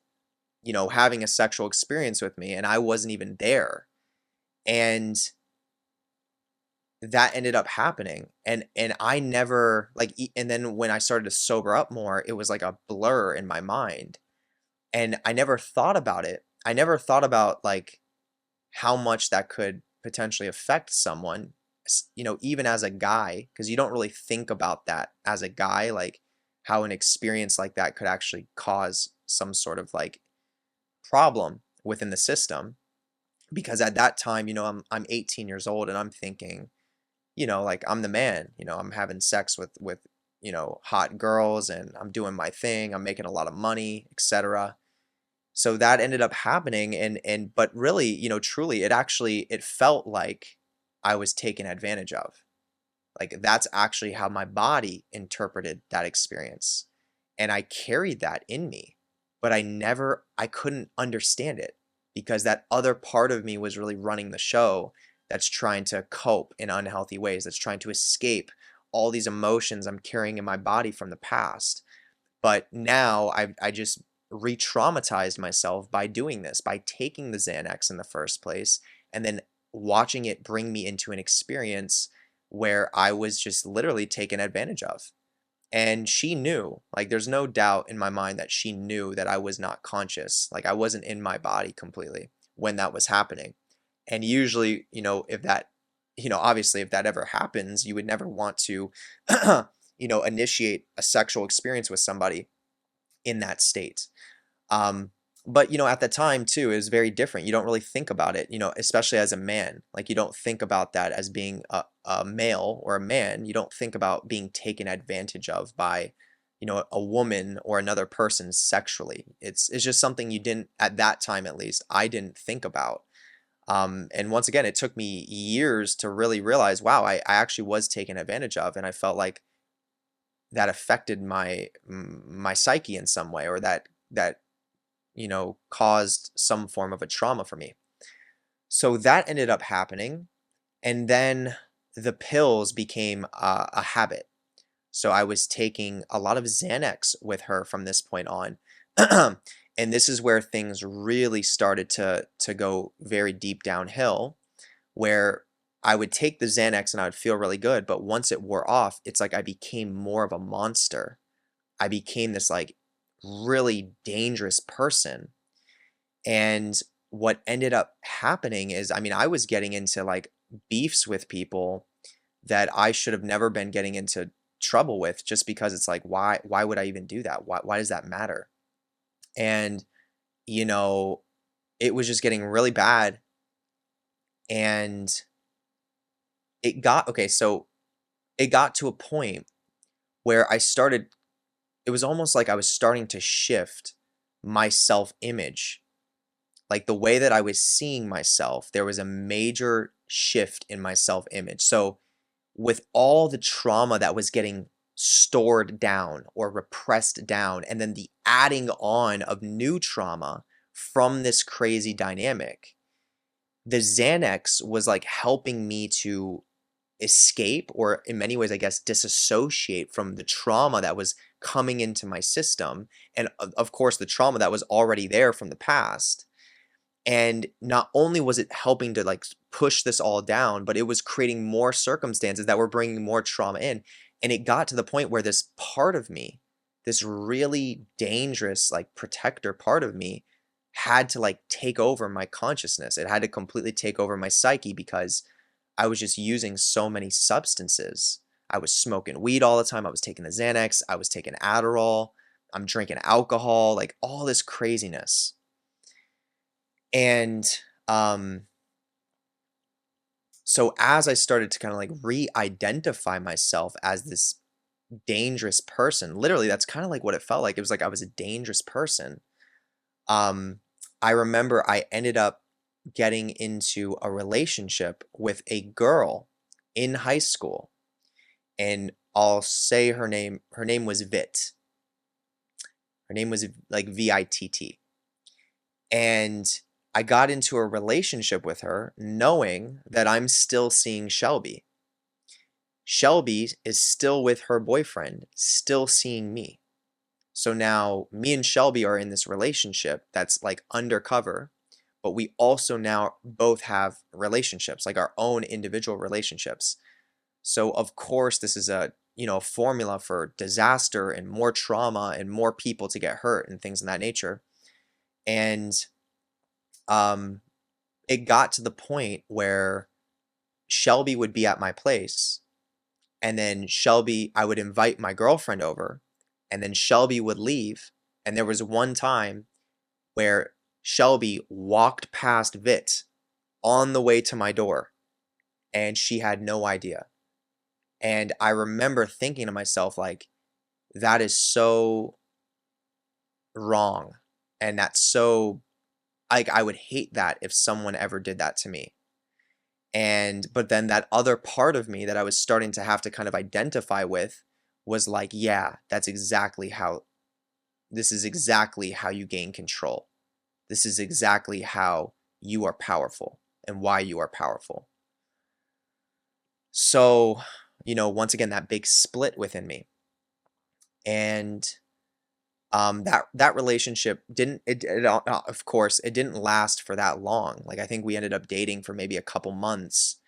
having a sexual experience with me, and I wasn't even there. And that ended up happening. And I never like, and then when I started to sober up more, it was like a blur in my mind. And I never thought about it. I never thought about like how much that could potentially affect someone, even as a guy, because you don't really think about that as a guy, like how an experience like that could actually cause some sort of like problem within the system. Because at that time, I'm 18 years old, and I'm thinking, like, I'm the man, I'm having sex with hot girls, and I'm doing my thing, I'm making a lot of money, etc. So that ended up happening, and but really, truly, it felt like I was taken advantage of. Like, that's actually how my body interpreted that experience, and I carried that in me, but I couldn't understand it because that other part of me was really running the show that's trying to cope in unhealthy ways, that's trying to escape all these emotions I'm carrying in my body from the past. But now I just re-traumatized myself by doing this, by taking the Xanax in the first place, and then watching it bring me into an experience where I was just literally taken advantage of. And she knew, like, there's no doubt in my mind that she knew that I was not conscious. Like, I wasn't in my body completely when that was happening. And usually, if that, obviously, if that ever happens, you would never want to, initiate a sexual experience with somebody in that state. Um, but at the time too, it was very different. You don't really think about it, especially as a man. Like, you don't think about that as being a male or a man. You don't think about being taken advantage of by, a woman or another person sexually. It's just something you didn't, at that time at least, I didn't think about. And once again, it took me years to really realize, wow, I actually was taken advantage of, and I felt like that affected my psyche in some way, or that caused some form of a trauma for me. So that ended up happening, and then the pills became a habit. So I was taking a lot of Xanax with her from this point on. And this is where things really started to go very deep downhill, where I would take the Xanax and I would feel really good, but once it wore off, it's like I became more of a monster. I became this, like, really dangerous person. And what ended up happening is, I mean, I was getting into, like, beefs with people that I should have never been getting into trouble with, just because it's like, why would I even do that? Why does that matter? And, you know, it was just getting really bad. And so it got to a point where it was almost like I was starting to shift my self-image. Like, the way that I was seeing myself, there was a major shift in my self-image. So with all the trauma that was getting stored down or repressed down, and then the adding on of new trauma from this crazy dynamic, the Xanax was like helping me to escape, or in many ways, I guess, disassociate from the trauma that was coming into my system. And of course, the trauma that was already there from the past. And not only was it helping to, like, push this all down, but it was creating more circumstances that were bringing more trauma in. And it got to the point where this part of me, this really dangerous, like, protector part of me, had to, like, take over my consciousness. It had to completely take over my psyche because I was just using so many substances. I was smoking weed all the time. I was taking the Xanax. I was taking Adderall. I'm drinking alcohol, like, all this craziness. And so as I started to kind of, like, re-identify myself as this dangerous person, literally, that's kind of like what it felt like. It was like I was a dangerous person. Um, I remember I ended up getting into a relationship with a girl in high school, and I'll say her name. Her name was Vit. Her name was like Vitt. And I got into a relationship with her knowing that I'm still seeing Shelby. Shelby is still with her boyfriend, still seeing me. So now me and Shelby are in this relationship that's, like, undercover, but we also now both have relationships, like our own individual relationships. So of course this is a formula for disaster and more trauma and more people to get hurt and things of that nature. And um it got to the point where Shelby would be at my place, and then I would invite my girlfriend over, and then Shelby would leave. And there was one time where Shelby walked past Vit on the way to my door, and she had no idea. And I remember thinking to myself, like, that is so wrong. And that's so, like, I would hate that if someone ever did that to me. But then that other part of me that I was starting to have to kind of identify with was like, yeah, this is exactly how you gain control. This is exactly how you are powerful and why you are powerful. So, once again, that big split within me. And that relationship of course, it didn't last for that long. Like, I think we ended up dating for maybe a couple months,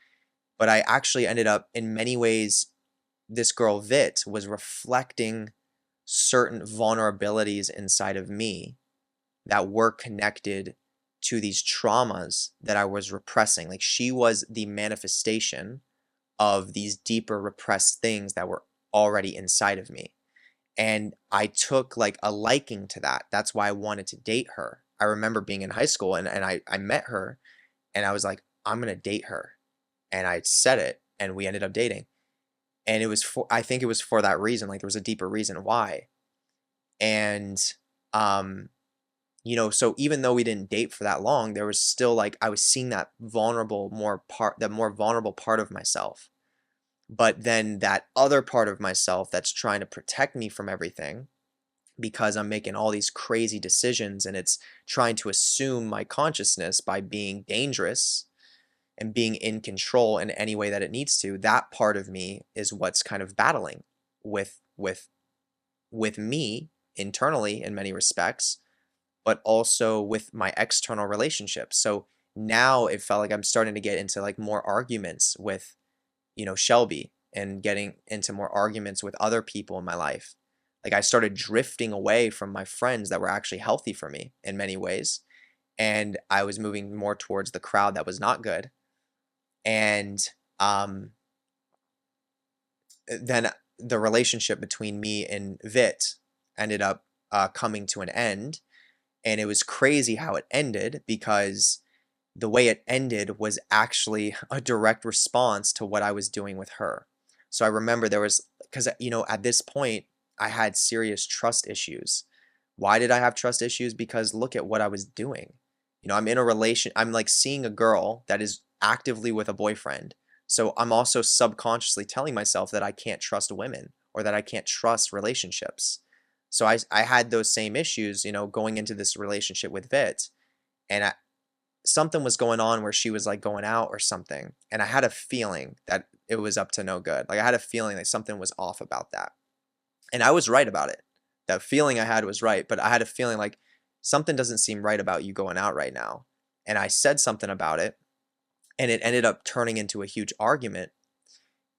but I actually ended up, in many ways, this girl Vit was reflecting certain vulnerabilities inside of me that were connected to these traumas that I was repressing. Like, she was the manifestation of these deeper repressed things that were already inside of me. And I took like a liking to that. That's why I wanted to date her. I remember being in high school, and I met her, and I was like, I'm going to date her. And I said it, and we ended up dating. And I think it was for that reason. Like, there was a deeper reason why. And, so even though we didn't date for that long, there was still, like, I was seeing that more vulnerable part of myself. But then that other part of myself that's trying to protect me from everything, because I'm making all these crazy decisions, and it's trying to assume my consciousness by being dangerous and being in control in any way that it needs to. That part of me is what's kind of battling with me internally in many respects, but also with my external relationships. So now it felt like I'm starting to get into like more arguments with, Shelby, and getting into more arguments with other people in my life. Like, I started drifting away from my friends that were actually healthy for me in many ways. And I was moving more towards the crowd that was not good. And then the relationship between me and Vit ended up coming to an end. And it was crazy how it ended, because the way it ended was actually a direct response to what I was doing with her. So I remember because, at this point, I had serious trust issues. Why did I have trust issues? Because look at what I was doing. I'm like seeing a girl that is actively with a boyfriend. So I'm also subconsciously telling myself that I can't trust women, or that I can't trust relationships. So I had those same issues, going into this relationship with Vit. And something was going on where she was like going out or something. And I had a feeling that it was up to no good. Like, I had a feeling that something was off about that. And I was right about it. That feeling I had was right. But I had a feeling like something doesn't seem right about you going out right now. And I said something about it. And it ended up turning into a huge argument.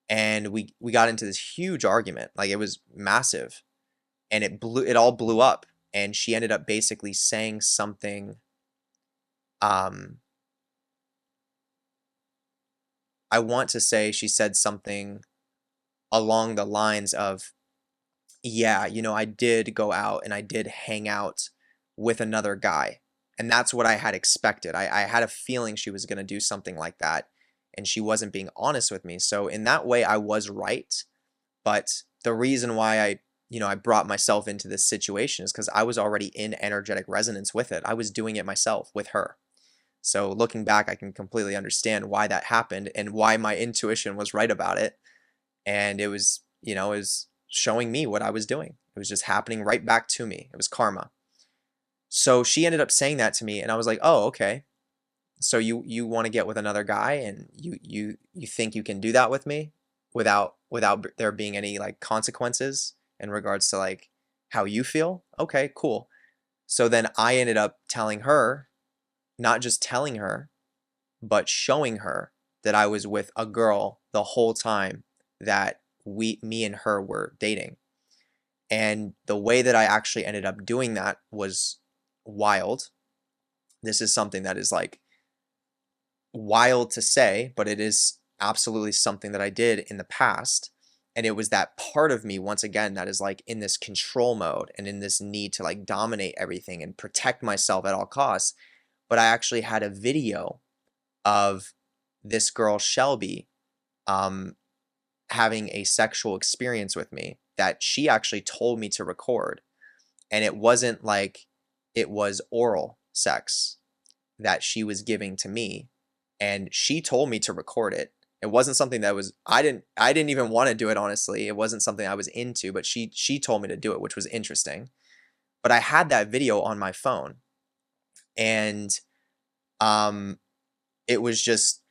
And we got into this huge argument. Like, it was massive. And it all blew up. And she ended up basically saying something, I want to say she said something along the lines of, yeah, I did go out and I did hang out with another guy. And that's what I had expected. I had a feeling she was going to do something like that, and she wasn't being honest with me. So in that way, I was right. But the reason why I brought myself into this situation is because I was already in energetic resonance with it. I was doing it myself with her. So looking back, I can completely understand why that happened and why my intuition was right about it. And it was showing me what I was doing. It was just happening right back to me. It was karma. So she ended up saying that to me, and I was like, oh, okay. So you want to get with another guy, and you think you can do that with me without there being any like consequences in regards to like how you feel? Okay, cool. So then I ended up telling her, not just telling her, but showing her that I was with a girl the whole time that me and her were dating. And the way that I actually ended up doing that was wild. This is something that is like wild to say, but it is absolutely something that I did in the past. And it was that part of me, once again, that is like in this control mode and in this need to like dominate everything and protect myself at all costs. But I actually had a video of this girl, Shelby, having a sexual experience with me that she actually told me to record. And it wasn't like it was oral sex that she was giving to me, and she told me to record it. It wasn't something that was I didn't even want to do it, honestly. It wasn't something I was into, but she told me to do it, which was interesting. But I had that video on my phone, and um it was just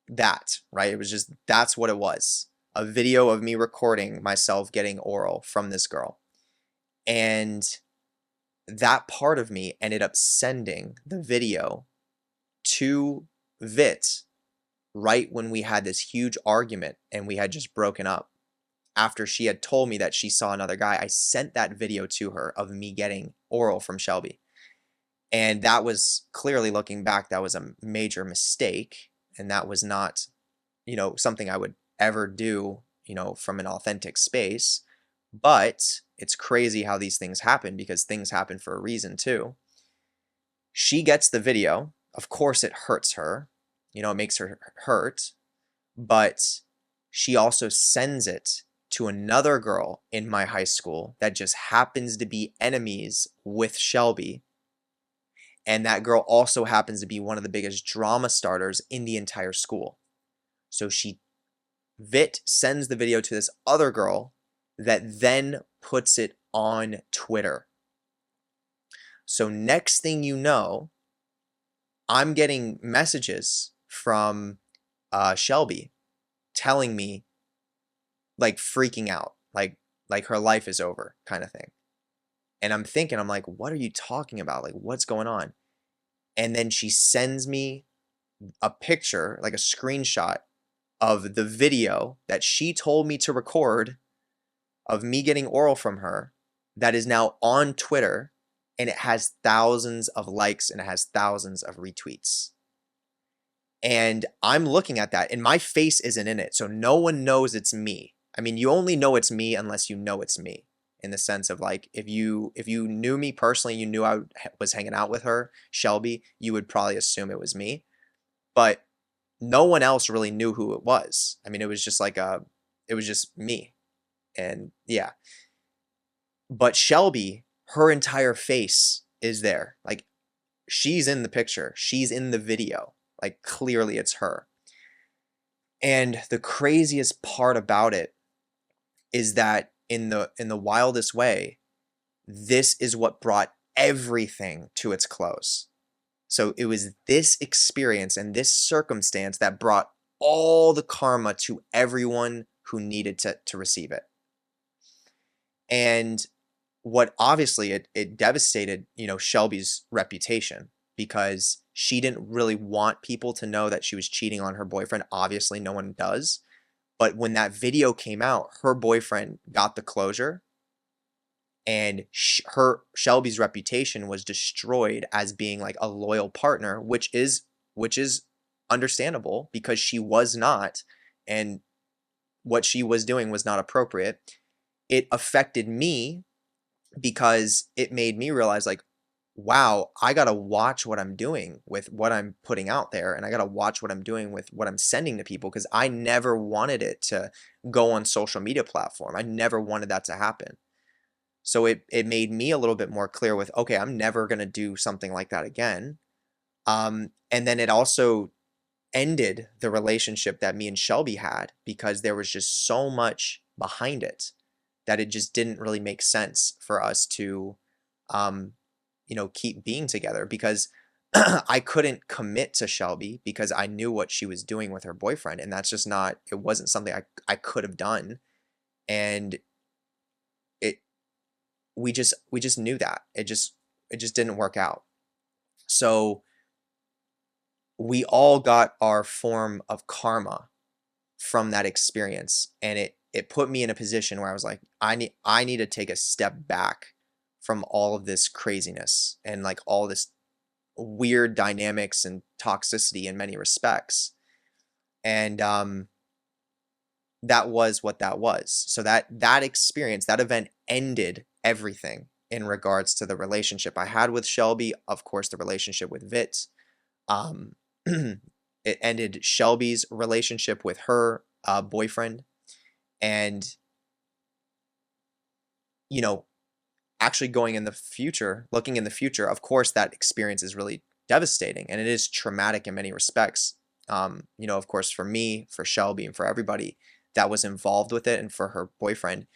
that, right? It was just that's what it was. A video of me recording myself getting oral from this girl. And that part of me ended up sending the video to Vit right when we had this huge argument and we had just broken up. After she had told me that she saw another guy, I sent that video to her of me getting oral from Shelby. And that was clearly, looking back, that was a major mistake. And that was not, something I would ever do, from an authentic space. But it's crazy how these things happen, because things happen for a reason too. She gets the video. Of course it hurts her. It makes her hurt. But she also sends it to another girl in my high school that just happens to be enemies with Shelby. And that girl also happens to be one of the biggest drama starters in the entire school. So Vit sends the video to this other girl that then puts it on Twitter. So next thing you know, I'm getting messages from Shelby telling me, like, freaking out, like her life is over kind of thing. And I'm like, what are you talking about? Like, what's going on? And then she sends me a picture, like a screenshot of the video that she told me to record of me getting oral from her, that is now on Twitter, and it has thousands of likes and it has thousands of retweets. And I'm looking at that and my face isn't in it, so no one knows it's me. I mean, you only know it's me unless you know it's me, in the sense of, like, if you knew me personally, you knew I was hanging out with her, Shelby, you would probably assume it was me. But no one else really knew who it was. I mean, it was just it was just me. And yeah. But Shelby, her entire face is there. Like, she's in the picture. She's in the video. Like, clearly it's her. And the craziest part about it is that in the wildest way, this is what brought everything to its close. So it was this experience and this circumstance that brought all the karma to everyone who needed to receive it. And what obviously it devastated, Shelby's reputation, because she didn't really want people to know that she was cheating on her boyfriend. Obviously, no one does. But when that video came out, her boyfriend got the closure, and Shelby's reputation was destroyed as being like a loyal partner, which is understandable, because she was not, and what she was doing was not appropriate. It affected me because it made me realize, like, wow, I got to watch what I'm doing with what I'm putting out there, and I got to watch what I'm doing with what I'm sending to people, because I never wanted it to go on social media platform. I never wanted that to happen. So it made me a little bit more clear with, okay, I'm never going to do something like that again. And then it also ended the relationship that me and Shelby had, because there was just so much behind it that it just didn't really make sense for us to, keep being together, because I couldn't commit to Shelby because I knew what she was doing with her boyfriend, and that's just not, it wasn't something I could have done. And we just knew that it just didn't work out. So we all got our form of karma from that experience, and it put me in a position where I was like, I need to take a step back from all of this craziness and, like, all this weird dynamics and toxicity in many respects. And that was what that was. So that experience, that event, ended everything in regards to the relationship I had with Shelby. Of course, the relationship with Vit. It ended Shelby's relationship with her boyfriend. And, actually going in the future, looking in the future, of course, that experience is really devastating and it is traumatic in many respects. You know, of course, for me, for Shelby, and for everybody that was involved with it, and for her boyfriend.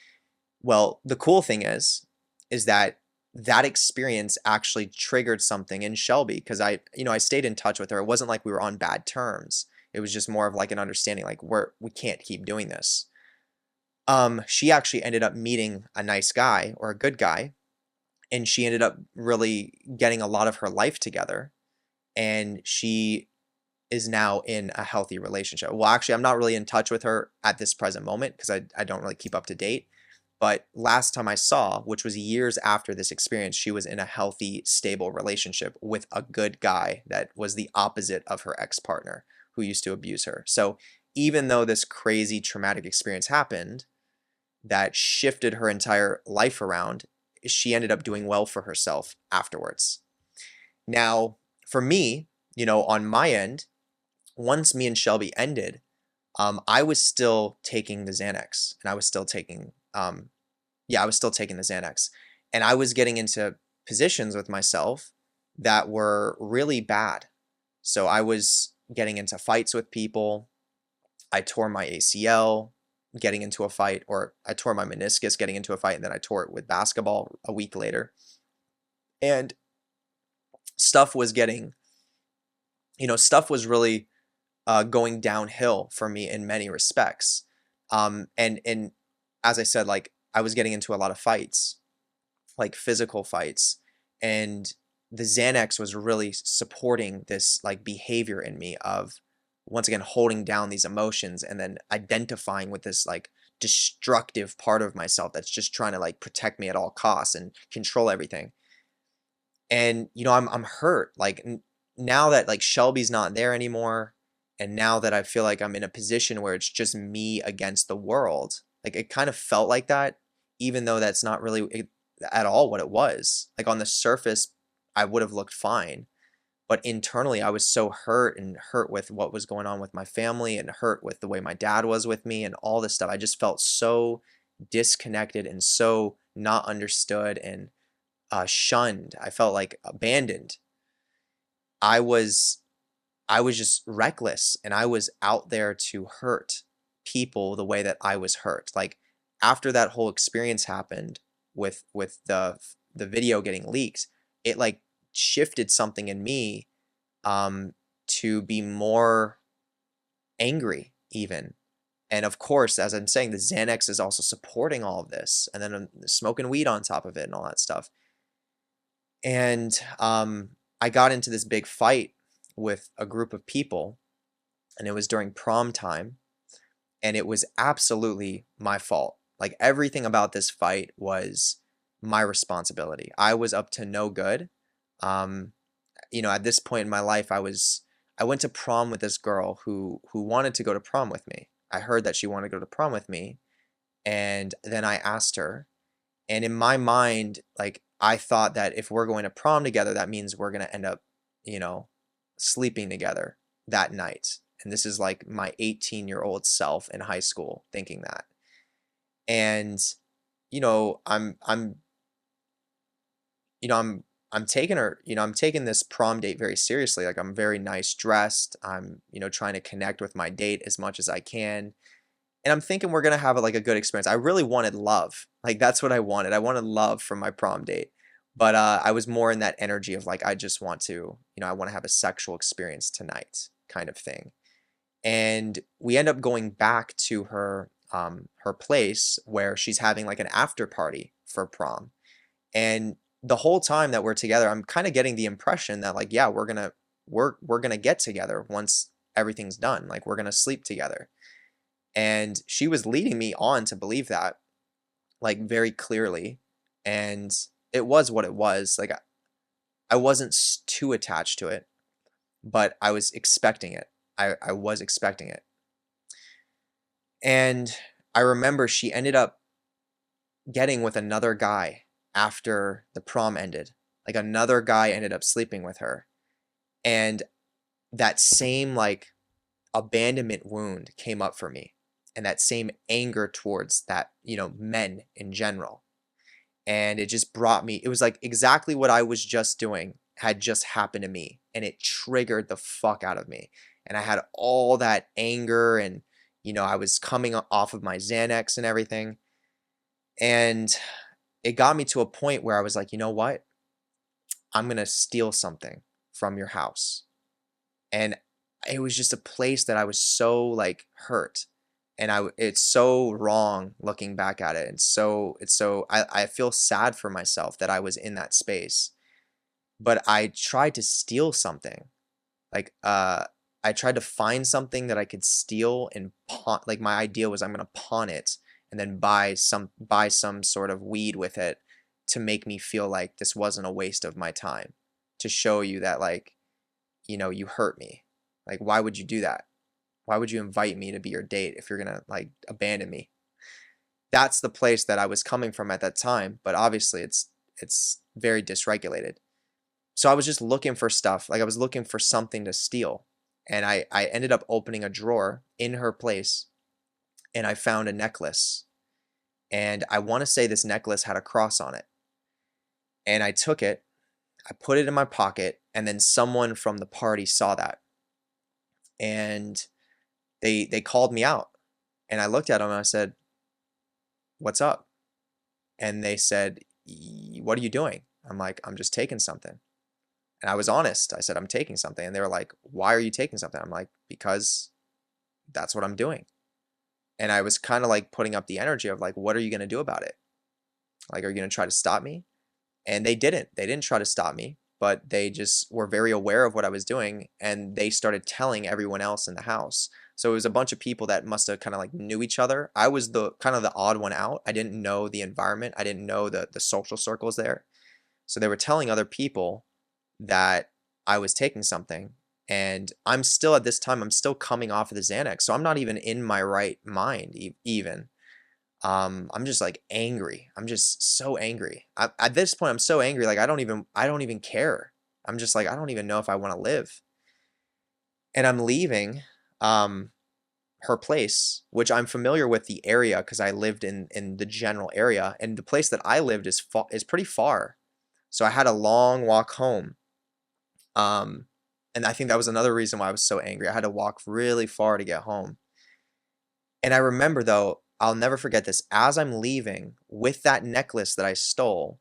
Well, the cool thing is that that experience actually triggered something in Shelby because I stayed in touch with her. It wasn't like we were on bad terms. It was just more of like an understanding, like we can't keep doing this. She actually ended up meeting a nice guy or a good guy, and she ended up really getting a lot of her life together, and she is now in a healthy relationship. Well, actually, I'm not really in touch with her at this present moment because I don't really keep up to date. But last time I saw, which was years after this experience, she was in a healthy, stable relationship with a good guy that was the opposite of her ex-partner who used to abuse her. So even though this crazy traumatic experience happened that shifted her entire life around, she ended up doing well for herself afterwards. Now, for me, on my end, once me and Shelby ended, I was still taking the Xanax, and I was still taking, I was still taking the Xanax, and I was getting into positions with myself that were really bad. So I was getting into fights with people. I tore my ACL getting into a fight, or I tore my meniscus getting into a fight, and then I tore it with basketball a week later. And stuff was getting, stuff was really going downhill for me in many respects. And as I said, like I was getting into a lot of fights, like physical fights, and the Xanax was really supporting this like behavior in me of, once again, holding down these emotions and then identifying with this like destructive part of myself that's just trying to like protect me at all costs and control everything. And I'm hurt, like now that like Shelby's not there anymore, and now that I feel like I'm in a position where it's just me against the world. Like it kind of felt like that, even though that's not really at all what it was. Like on the surface, I would have looked fine, but internally I was so hurt, and hurt with what was going on with my family, and hurt with the way my dad was with me and all this stuff. I just felt so disconnected and so not understood, and shunned. I felt like abandoned. I was I was just reckless, and I was out there to hurt people the way that I was hurt. Like after that whole experience happened with the video getting leaked, it like shifted something in me to be more angry even. And of course, as I'm saying, the Xanax is also supporting all of this, and then smoking weed on top of it and all that stuff. And I got into this big fight with a group of people, and it was during prom time, and it was absolutely my fault. Like everything about this fight was my responsibility. I was up to no good. Um, at this point in my life, I went to prom with this girl who wanted to go to prom with me. I heard that she wanted to go to prom with me, and then I asked her, and in my mind, like I thought that if we're going to prom together, that means we're gonna end up, you know, sleeping together that night. And this is like my 18-year-old self in high school thinking that. And I'm you know, I'm taking her, I'm taking this prom date very seriously. Like I'm very nice dressed. I'm, trying to connect with my date as much as I can. And I'm thinking we're gonna have like a good experience. I really wanted love. Like that's what I wanted. I wanted love from my prom date. But I was more in that energy of like I just want to, I want to have a sexual experience tonight kind of thing. And we end up going back to her place where she's having like an after party for prom. And the whole time that we're together, I'm kind of getting the impression that like, yeah, we're gonna get together once everything's done. Like we're gonna sleep together. And she was leading me on to believe that, like very clearly. And it was what it was. Like I wasn't too attached to it, but I was expecting it. I was expecting it. And I remember she ended up getting with another guy after the prom ended. Like another guy ended up sleeping with her. And that same like abandonment wound came up for me, and that same anger towards that, men in general. And it just brought me, it was like exactly what I was just doing had just happened to me, and it triggered the fuck out of me. And I had all that anger, and I was coming off of my Xanax and everything. And it got me to a point where I was like, you know what? I'm going to steal something from your house. And it was just a place that I was so like hurt. And it's so wrong looking back at it. And I feel sad for myself that I was in that space. But I tried to steal something. Like I tried to find something that I could steal and pawn. Like my idea was I'm gonna pawn it and then buy some sort of weed with it to make me feel like this wasn't a waste of my time. To show you that like, you hurt me. Like why would you do that? Why would you invite me to be your date if you're gonna like abandon me? That's the place that I was coming from at that time, but obviously it's very dysregulated. So I was just looking for stuff, like I was looking for something to steal. And I ended up opening a drawer in her place, and I found a necklace. And I want to say this necklace had a cross on it. And I took it, I put it in my pocket, and then someone from the party saw that. And they called me out. And I looked at them and I said, "What's up?" And they said, "What are you doing?" I'm like, "I'm just taking something." And I was honest. I said, "I'm taking something." And they were like, "Why are you taking something?" I'm like, "Because that's what I'm doing." And I was kind of like putting up the energy of like, what are you going to do about it? Like, are you going to try to stop me? And they didn't. They didn't try to stop me, but they just were very aware of what I was doing. And they started telling everyone else in the house. So it was a bunch of people that must have kind of like knew each other. I was the kind of the odd one out. I didn't know the environment. I didn't know the social circles there. So they were telling other people that I was taking something, and I'm still at this time, I'm still coming off of the Xanax, so I'm not even in my right mind even. I'm just like angry. I'm just so angry. At this point, I'm so angry, like I don't even care. I'm just like, I don't even know if I want to live. And I'm leaving her place, which I'm familiar with the area because I lived in the general area, and the place that I lived is pretty far. So I had a long walk home. And I think that was another reason why I was so angry. I had to walk really far to get home. And I remember though, I'll never forget this. As I'm leaving with that necklace that I stole,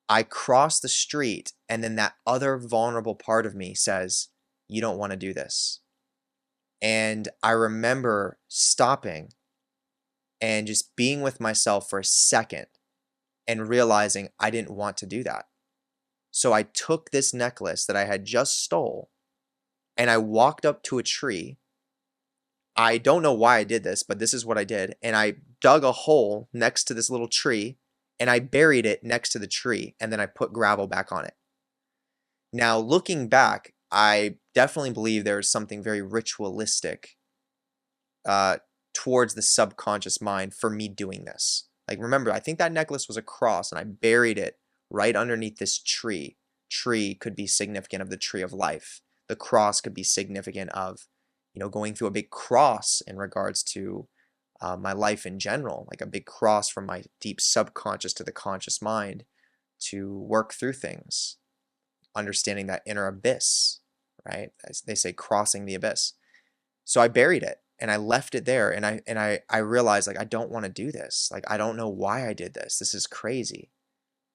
I cross the street, and then that other vulnerable part of me says, "You don't want to do this." And I remember stopping and just being with myself for a second and realizing I didn't want to do that. So I took this necklace that I had just stole, and I walked up to a tree. I don't know why I did this, but this is what I did. And I dug a hole next to this little tree, and I buried it next to the tree, and then I put gravel back on it. Now, looking back, I definitely believe there's something very ritualistic towards the subconscious mind for me doing this. Like, remember, I think that necklace was a cross, and I buried it right underneath this tree. Tree could be significant of the tree of life. The cross could be significant of, going through a big cross in regards to my life in general, like a big cross from my deep subconscious to the conscious mind to work through things, understanding that inner abyss, right? As they say, crossing the abyss. So I buried it and I left it there, and I realized like I don't want to do this. Like I don't know why I did this. This is crazy.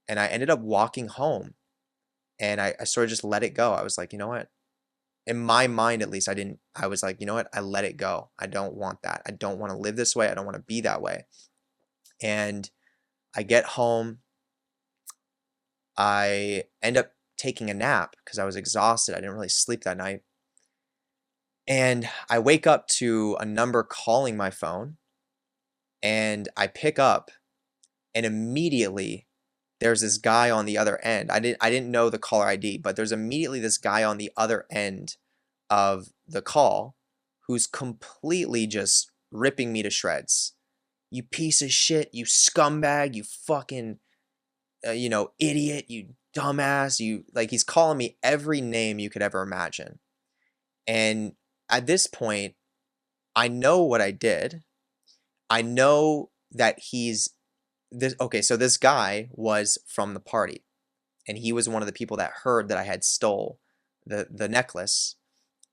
And I ended up walking home, and I sort of just let it go. I was like, you know what? In my mind, at least, I was like, you know what? I let it go. I don't want that. I don't want to live this way. I don't want to be that way. And I get home. I end up taking a nap because I was exhausted. I didn't really sleep that night. And I wake up to a number calling my phone, and I pick up, and immediately there's this guy on the other end. I didn't know the caller ID, but there's immediately this guy on the other end of the call who's completely just ripping me to shreds. "You piece of shit, you scumbag, you fucking idiot, you dumbass, you," like he's calling me every name you could ever imagine. And at this point, I know what I did. I know that he's so this guy was from the party, and he was one of the people that heard that I had stole the necklace,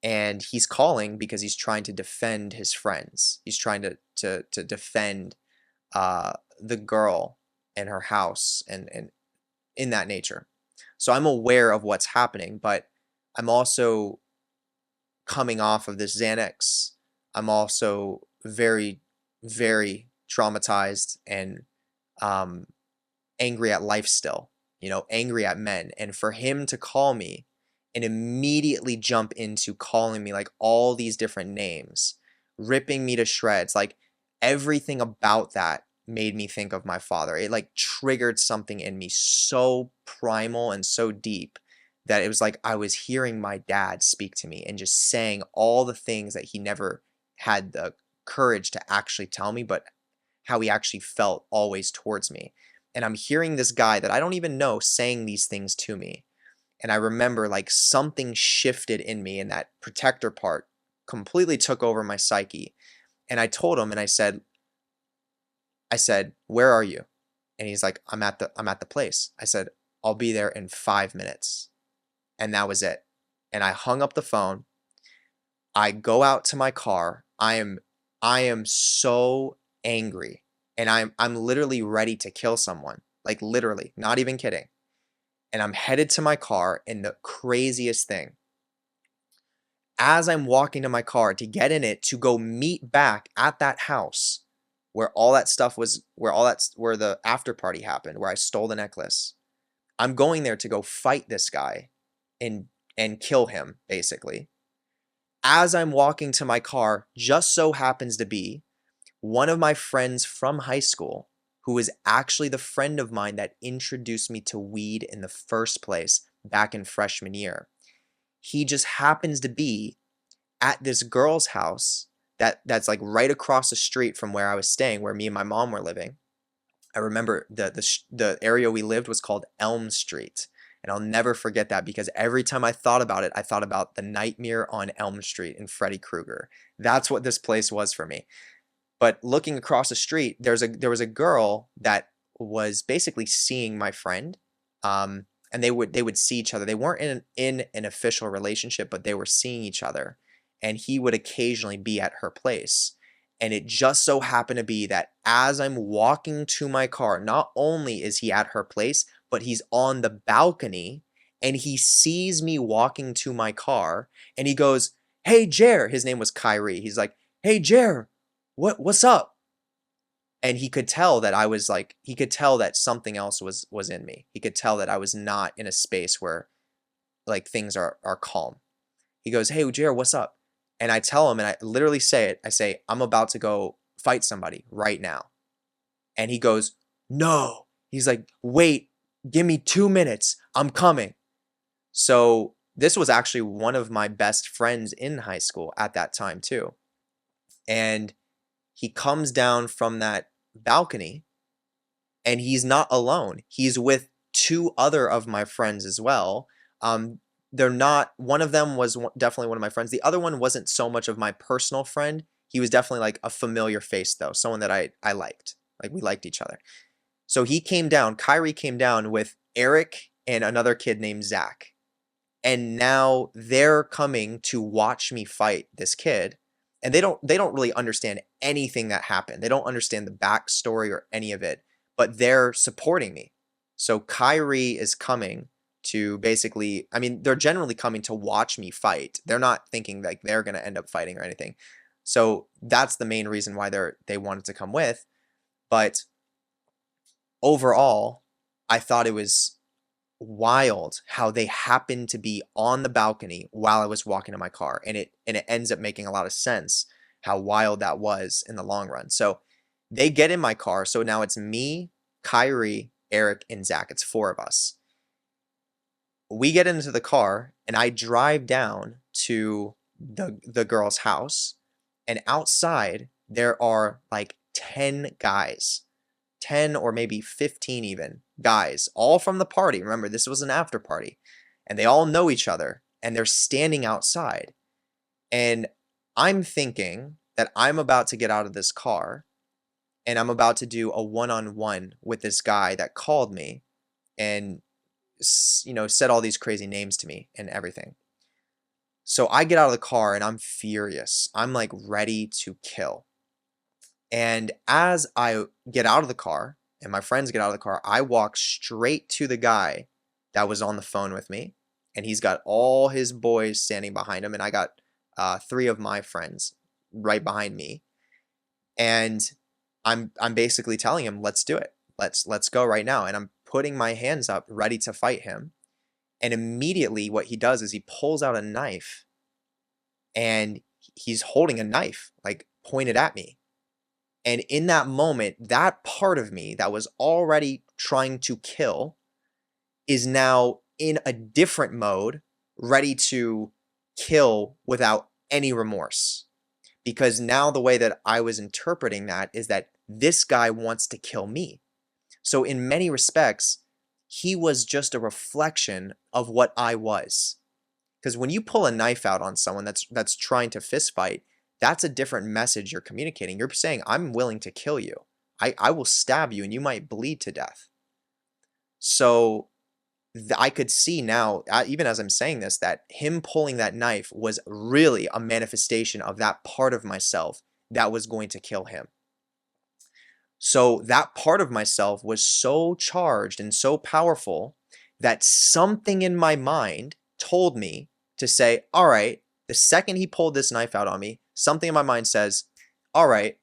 and he's calling because he's trying to defend his friends. He's trying to defend the girl and her house and in that nature. So I'm aware of what's happening, but I'm also coming off of this Xanax. I'm also very, very traumatized and angry at life still, angry at men. And for him to call me and immediately jump into calling me like all these different names, ripping me to shreds, like everything about that made me think of my father. It like triggered something in me so primal and so deep that it was like I was hearing my dad speak to me and just saying all the things that he never had the courage to actually tell me, but how he actually felt always towards me. And I'm hearing this guy that I don't even know saying these things to me. And I remember like something shifted in me, and that protector part completely took over my psyche. And I told him, and I said, "Where are you?" And he's like, I'm at the place." I said, "I'll be there in 5 minutes." And that was it. And I hung up the phone. I go out to my car. I am so angry, and I'm literally ready to kill someone. Like literally, not even kidding. And I'm headed to my car, and the craziest thing, as I'm walking to my car to get in it to go meet back at that house where all that stuff was, where the after party happened, where I stole the necklace. I'm going there to go fight this guy and kill him, basically. As I'm walking to my car, just so happens to be one of my friends from high school, who is actually the friend of mine that introduced me to weed in the first place back in freshman year. He just happens to be at this girl's house that's like right across the street from where I was staying, where me and my mom were living. I remember the area we lived was called Elm Street. And I'll never forget that, because every time I thought about it, I thought about the Nightmare on Elm Street and Freddy Krueger. That's what this place was for me. But looking across the street, there was a girl that was basically seeing my friend, and they would see each other. They weren't in an official relationship, but they were seeing each other, and he would occasionally be at her place. And it just so happened to be that as I'm walking to my car, not only is he at her place, but he's on the balcony, and he sees me walking to my car, and he goes, "Hey, Jer." His name was Kyrie. He's like, "Hey, Jer. What's up?" And he could tell that he could tell that something else was in me. He could tell that I was not in a space where like things are calm. He goes, "Hey, Jer, what's up?" And I tell him, and I literally say it. I say, "I'm about to go fight somebody right now." And he goes, "No." He's like, "Wait, give me 2 minutes. I'm coming." So this was actually one of my best friends in high school at that time too. And he comes down from that balcony, and he's not alone. He's with 2 other of my friends as well. They're not, one of them was definitely one of my friends. The other one wasn't so much of my personal friend. He was definitely like a familiar face though, someone that I liked. Like we liked each other. So he came down, Kyrie came down with Eric and another kid named Zach. And now they're coming to watch me fight this kid. And they don't really understand anything that happened. They don't understand the backstory or any of it, but they're supporting me. So Kyrie is coming to basically, I mean, they're generally coming to watch me fight. They're not thinking like they're going to end up fighting or anything. So that's the main reason why they wanted to come with. But overall, I thought it was wild how they happened to be on the balcony while I was walking to my car, and it ends up making a lot of sense how wild that was in the long run. So they get in my car, so now it's me, Kyrie, Eric, and Zach. It's 4 of us. We get into the car, and I drive down to the girl's house, and outside there are like 10 guys. 10 or maybe 15 even guys, all from the party. Remember, this was an after party, and they all know each other, and they're standing outside. And I'm thinking that I'm about to get out of this car, and I'm about to do a one-on-one with this guy that called me and said all these crazy names to me and everything. So I get out of the car and I'm furious. I'm like ready to kill. And as I get out of the car and my friends get out of the car, I walk straight to the guy that was on the phone with me. And he's got all his boys standing behind him. And I got 3 of my friends right behind me. And I'm basically telling him, let's do it. Let's go right now. And I'm putting my hands up ready to fight him. And immediately what he does is he pulls out a knife and he's holding a knife like pointed at me. And in that moment, that part of me that was already trying to kill is now in a different mode, ready to kill without any remorse. Because now the way that I was interpreting that is that this guy wants to kill me. So in many respects, he was just a reflection of what I was. Because when you pull a knife out on someone that's trying to fist fight, that's a different message you're communicating. You're saying, I'm willing to kill you. I will stab you and you might bleed to death. So I could see now, even as I'm saying this, that him pulling that knife was really a manifestation of that part of myself that was going to kill him. So that part of myself was so charged and so powerful that something in my mind told me to say, all right, the second he pulled this knife out on me, something in my mind says, all right,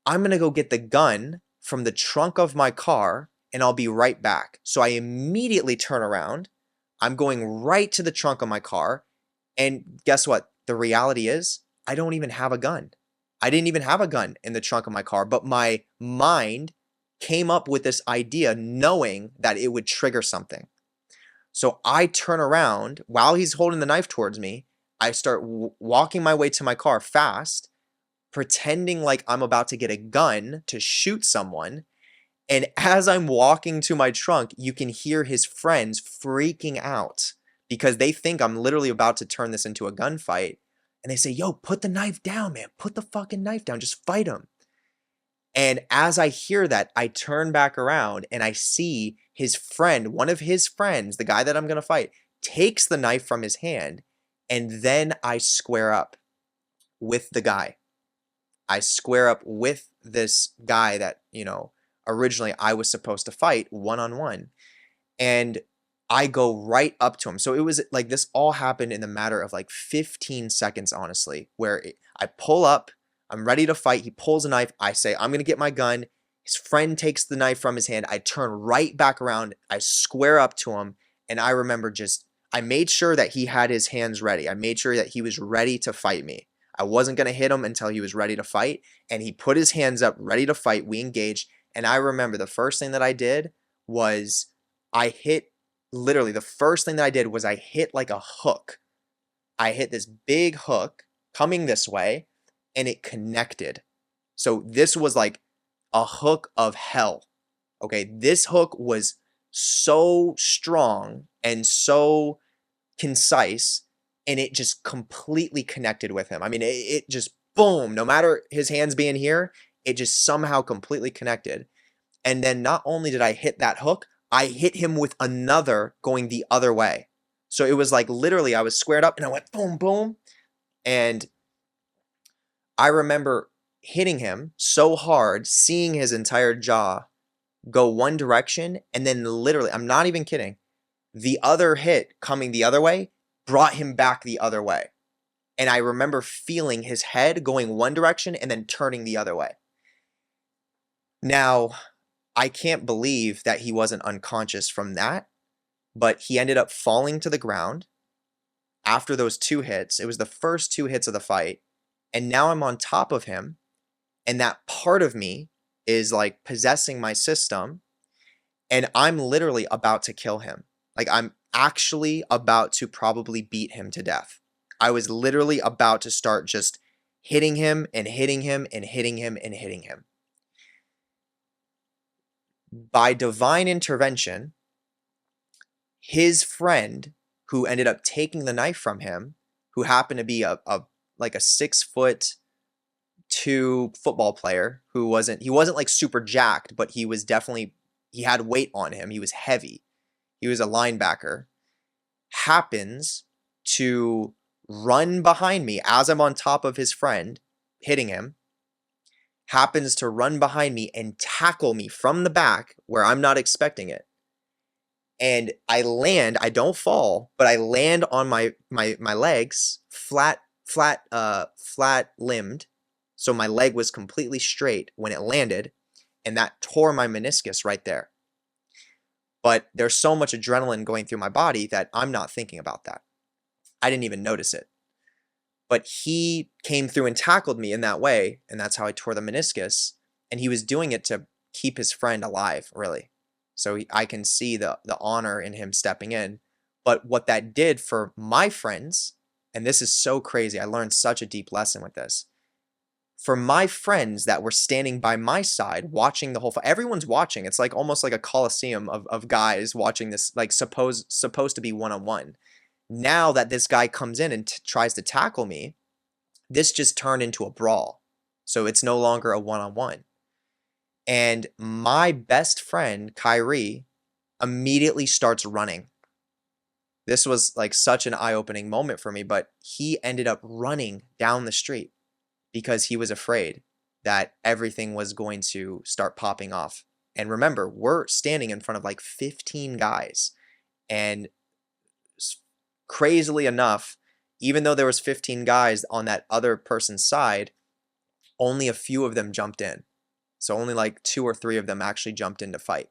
I'm going to go get the gun from the trunk of my car and I'll be right back. So I immediately turn around. I'm going right to the trunk of my car. And guess what? The reality is I don't even have a gun. I didn't even have a gun in the trunk of my car, but my mind came up with this idea knowing that it would trigger something. So I turn around while he's holding the knife towards me. I start walking my way to my car fast, pretending like I'm about to get a gun to shoot someone. And as I'm walking to my trunk, you can hear his friends freaking out because they think I'm literally about to turn this into a gunfight. And they say, yo, put the knife down, man. Put the fucking knife down. Just fight him. And as I hear that, I turn back around and I see his friend, one of his friends, the guy that I'm going to fight, takes the knife from his hand. And then I square up with the guy. I square up with this guy that, originally I was supposed to fight one-on-one. And I go right up to him. So it was like this all happened in the matter of like 15 seconds, honestly, where I pull up, I'm ready to fight. He pulls a knife. I say, I'm going to get my gun. His friend takes the knife from his hand. I turn right back around. I square up to him. And I remember I made sure that he had his hands ready. I made sure that he was ready to fight me. I wasn't going to hit him until he was ready to fight. And he put his hands up, ready to fight. We engaged. And I remember the first thing that I did was literally the first thing that I did was I hit like a hook. I hit this big hook coming this way and it connected. So this was like a hook of hell. Okay, this hook was so strong and so concise and it just completely connected with him. I mean, it just boom, no matter his hands being here, it just somehow completely connected. And then not only did I hit that hook, I hit him with another going the other way. So it was like literally I was squared up and I went boom, boom. And I remember hitting him so hard, seeing his entire jaw go one direction. And then literally, I'm not even kidding, the other hit coming the other way brought him back the other way. And I remember feeling his head going one direction and then turning the other way. Now, I can't believe that he wasn't unconscious from that, but he ended up falling to the ground after those 2 hits. It was the first 2 hits of the fight, and now I'm on top of him, and that part of me is like possessing my system, and I'm literally about to kill him. Like I'm actually about to probably beat him to death. I was literally about to start just hitting him and hitting him and hitting him and hitting him. By divine intervention, his friend, who ended up taking the knife from him, who happened to be like a 6 foot 6'2" football player who he wasn't like super jacked, but he was definitely, he had weight on him. He was heavy. He was a linebacker. Happens to run behind me as I'm on top of his friend, hitting him. Happens to run behind me and tackle me from the back where I'm not expecting it. And I land, I don't fall, but I land on my legs, flat limbed. So my leg was completely straight when it landed, and that tore my meniscus right there. But there's so much adrenaline going through my body that I'm not thinking about that. I didn't even notice it. But he came through and tackled me in that way, and that's how I tore the meniscus. And he was doing it to keep his friend alive, really. So I can see the honor in him stepping in. But what that did for my friends, and this is so crazy, I learned such a deep lesson with this. For my friends that were standing by my side watching the whole fight, everyone's watching. It's like almost like a coliseum of guys watching this, like supposed to be one-on-one. Now that this guy comes in and tries to tackle me, this just turned into a brawl. So it's no longer a one-on-one. And my best friend, Kyrie, immediately starts running. This was like such an eye-opening moment for me, but he ended up running down the street because he was afraid that everything was going to start popping off. And remember, we're standing in front of like 15 guys. And crazily enough, even though there was 15 guys on that other person's side, only a few of them jumped in. So only like 2 or 3 of them actually jumped in to fight.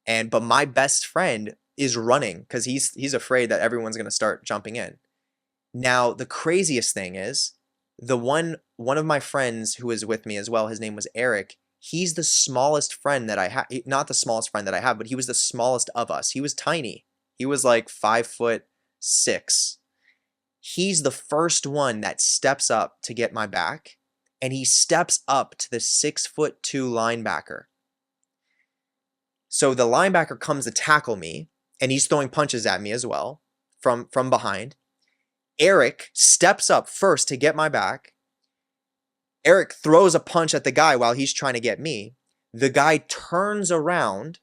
But my best friend is running because he's afraid that everyone's going to start jumping in. Now, the craziest thing is, one of my friends who was with me as well, his name was Eric. He's the smallest friend that I have. Not the smallest friend that I have, but he was the smallest of us. He was tiny. He was like 5'6". He's the first one that steps up to get my back, and he steps up to the 6'2" linebacker. So the linebacker comes to tackle me, and he's throwing punches at me as well from behind. Eric steps up first to get my back. Eric throws a punch at the guy while he's trying to get me. The guy turns around,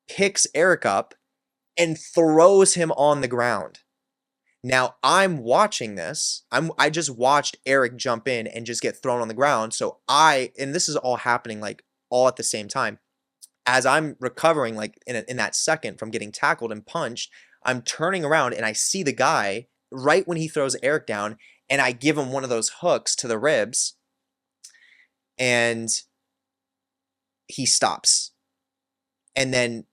picks Eric up, and throws him on the ground. Now, I'm watching this. I just watched Eric jump in and just get thrown on the ground. So and this is all happening like all at the same time. As I'm recovering like in that second from getting tackled and punched, I'm turning around and I see the guy right when he throws Eric down, and I give him one of those hooks to the ribs, and he stops. And then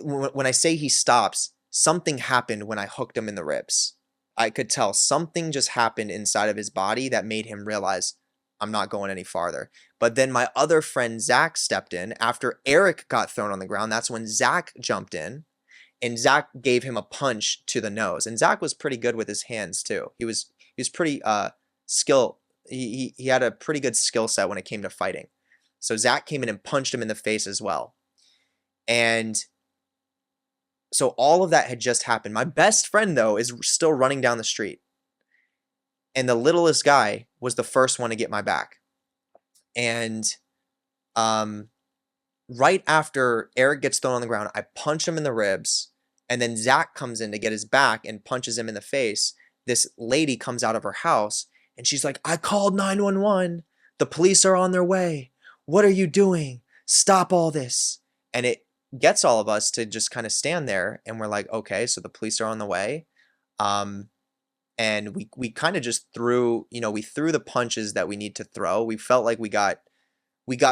when I say he stops, something happened when I hooked him in the ribs. I could tell something just happened inside of his body that made him realize I'm not going any farther. But then my other friend Zach stepped in after Eric got thrown on the ground. That's when Zach jumped in, and Zach gave him a punch to the nose. And Zach was pretty good with his hands too. He was pretty skill. He had a pretty good skill set when it came to fighting. So Zach came in and punched him in the face as well. And so all of that had just happened. My best friend, though, is still running down the street. And the littlest guy was the first one to get my back. And right after Eric gets thrown on the ground, I punch him in the ribs. And then Zach comes in to get his back and punches him in the face. This lady comes out of her house, and she's like, "I called 911. The police are on their way. What are you doing? Stop all this." And it gets all of us to just kind of stand there, and we're like, okay, so the police are on the way. And we kind of just threw the punches that we need to throw. We felt like we got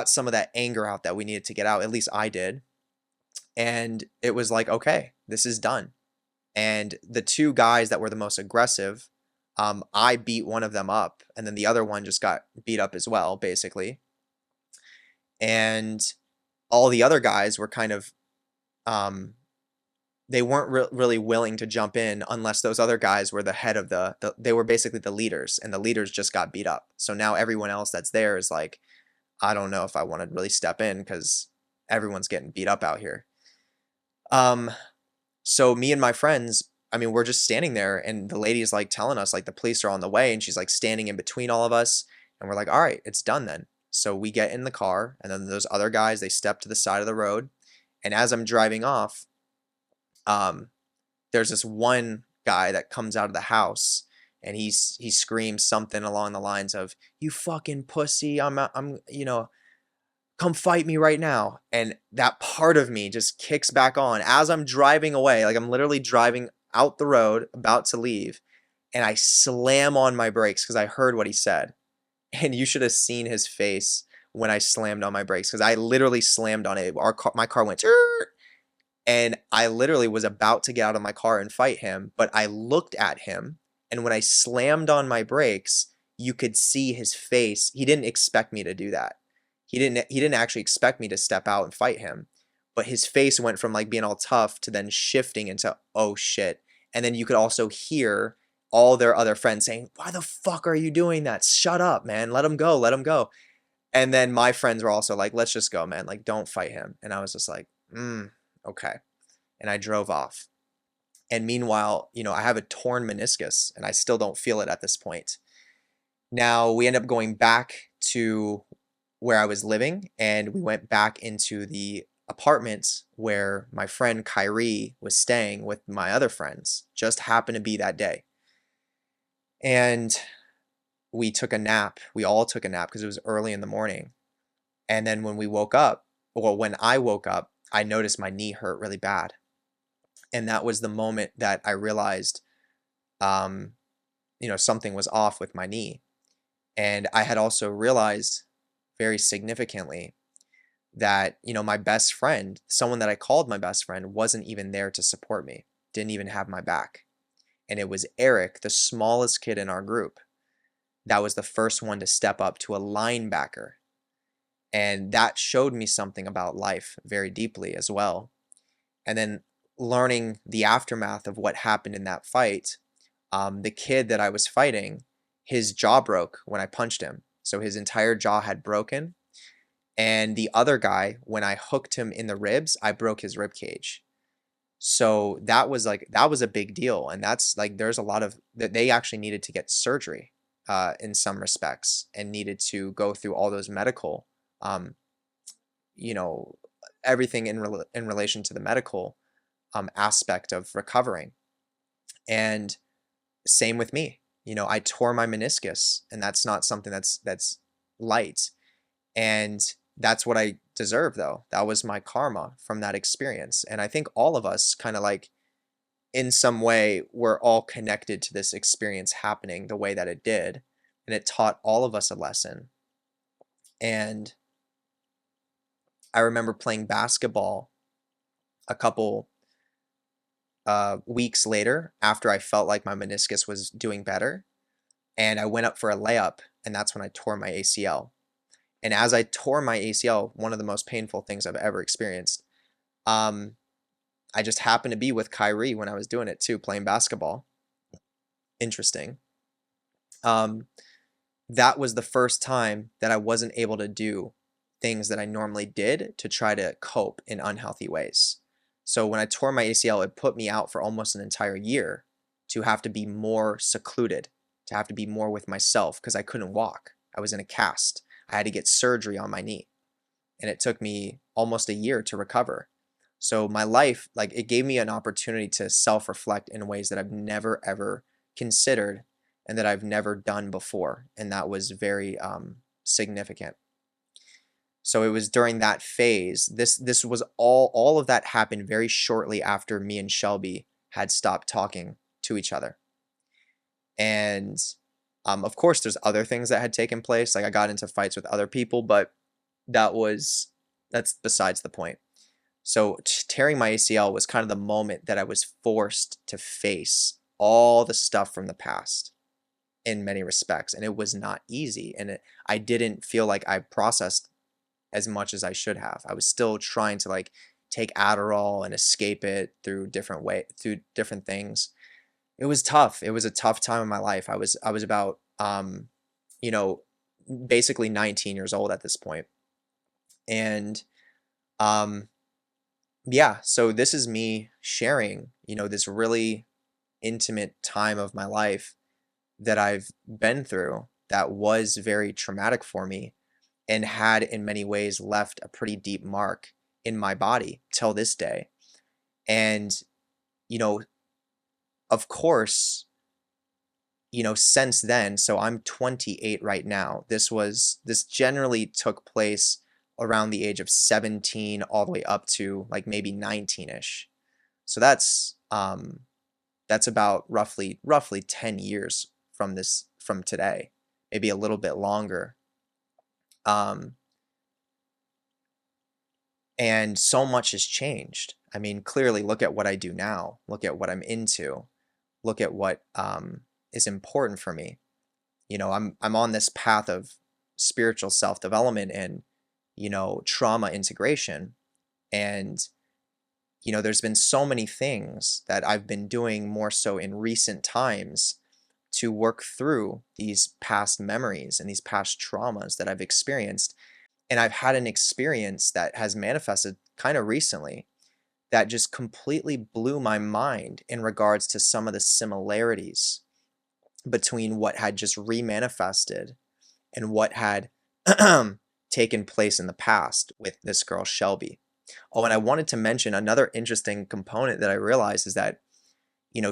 some of that anger out that we needed to get out. At least I did. And it was like, okay, this is done. And the 2 guys that were the most aggressive, I beat one of them up, and then the other one just got beat up as well, basically. And all the other guys were kind of, they weren't really willing to jump in unless those other guys were the head of they were basically the leaders, and the leaders just got beat up. So now everyone else that's there is like, I don't know if I want to really step in because everyone's getting beat up out here. So me and my friends, I mean, we're just standing there, and the lady is like telling us like the police are on the way, and she's like standing in between all of us. And we're like, all right, it's done then. So we get in the car, and then those other guys, they step to the side of the road. And as I'm driving off, um, there's this one guy that comes out of the house, and he screams something along the lines of, "You fucking pussy, I'm come fight me right now." And that part of me just kicks back on as I'm driving away. Like, I'm literally driving out the road, about to leave, and I slam on my brakes because I heard what he said. And you should have seen his face when I slammed on my brakes, because I literally slammed on it. My car went, "Chirr," and I literally was about to get out of my car and fight him, but I looked at him, and when I slammed on my brakes, you could see his face. He didn't expect me to do that. He didn't actually expect me to step out and fight him, but his face went from like being all tough to then shifting into, oh shit. And then you could also hear all their other friends saying, "Why the fuck are you doing that? Shut up, man. Let him go. Let him go." And then my friends were also like, "Let's just go, man. Like, don't fight him." And I was just like, okay. And I drove off. And meanwhile, I have a torn meniscus and I still don't feel it at this point. Now we end up going back to where I was living, and we went back into the apartment where my friend Kyrie was staying with my other friends. Just happened to be that day. And we took a nap. We all took a nap because it was early in the morning. And then when I woke up, I noticed my knee hurt really bad. And that was the moment that I realized, something was off with my knee. And I had also realized very significantly that, my best friend, someone that I called my best friend, wasn't even there to support me, didn't even have my back. And it was Eric, the smallest kid in our group, that was the first one to step up to a linebacker. And that showed me something about life very deeply as well. And then learning the aftermath of what happened in that fight, the kid that I was fighting, his jaw broke when I punched him. So his entire jaw had broken. And the other guy, when I hooked him in the ribs, I broke his rib cage. So that was a big deal. And that's like, there's a lot of that they actually needed to get surgery in some respects, and needed to go through all those medical, everything in relation to the medical aspect of recovering. And same with me. I tore my meniscus, and that's not something that's light. And that's what I deserve, though. That was my karma from that experience. And I think all of us kind of like, in some way, we're all connected to this experience happening the way that it did. And it taught all of us a lesson. And I remember playing basketball a couple weeks later, after I felt like my meniscus was doing better. And I went up for a layup, and that's when I tore my ACL. And as I tore my ACL, one of the most painful things I've ever experienced, I just happened to be with Kyrie when I was doing it too, playing basketball. Interesting. That was the first time that I wasn't able to do things that I normally did to try to cope in unhealthy ways. So when I tore my ACL, it put me out for almost an entire year to have to be more secluded, to have to be more with myself, because I couldn't walk. I was in a cast. I had to get surgery on my knee. And it took me almost a year to recover. So my life, like, it gave me an opportunity to self-reflect in ways that I've never, ever considered and that I've never done before. And that was very significant. So it was during that phase, this was all of that happened very shortly after me and Shelby had stopped talking to each other. And of course, there's other things that had taken place. Like, I got into fights with other people, but that's besides the point. So tearing my ACL was kind of the moment that I was forced to face all the stuff from the past in many respects. And it was not easy. And I didn't feel like I processed as much as I should have. I was still trying to like take Adderall and escape it through different things. It was tough. It was a tough time in my life. I was about basically 19 years old at this point. And yeah, so this is me sharing, this really intimate time of my life that I've been through. that was very traumatic for me and had in many ways left a pretty deep mark in my body till this day. And, you know, of course, since then, so I'm 28 right now. This generally took place around the age of 17 all the way up to like maybe 19ish. So that's about roughly 10 years from today, maybe a little bit longer. And so much has changed. I mean, clearly look at what I do now. Look at what I'm into. Look at what is important for me. I'm on this path of spiritual self-development and, trauma integration. And, there's been so many things that I've been doing more so in recent times to work through these past memories and these past traumas that I've experienced. And I've had an experience that has manifested kind of recently that just completely blew my mind in regards to some of the similarities between what had just remanifested and what had taken place in the past with this girl, Shelby. Oh, and I wanted to mention another interesting component that I realized is that,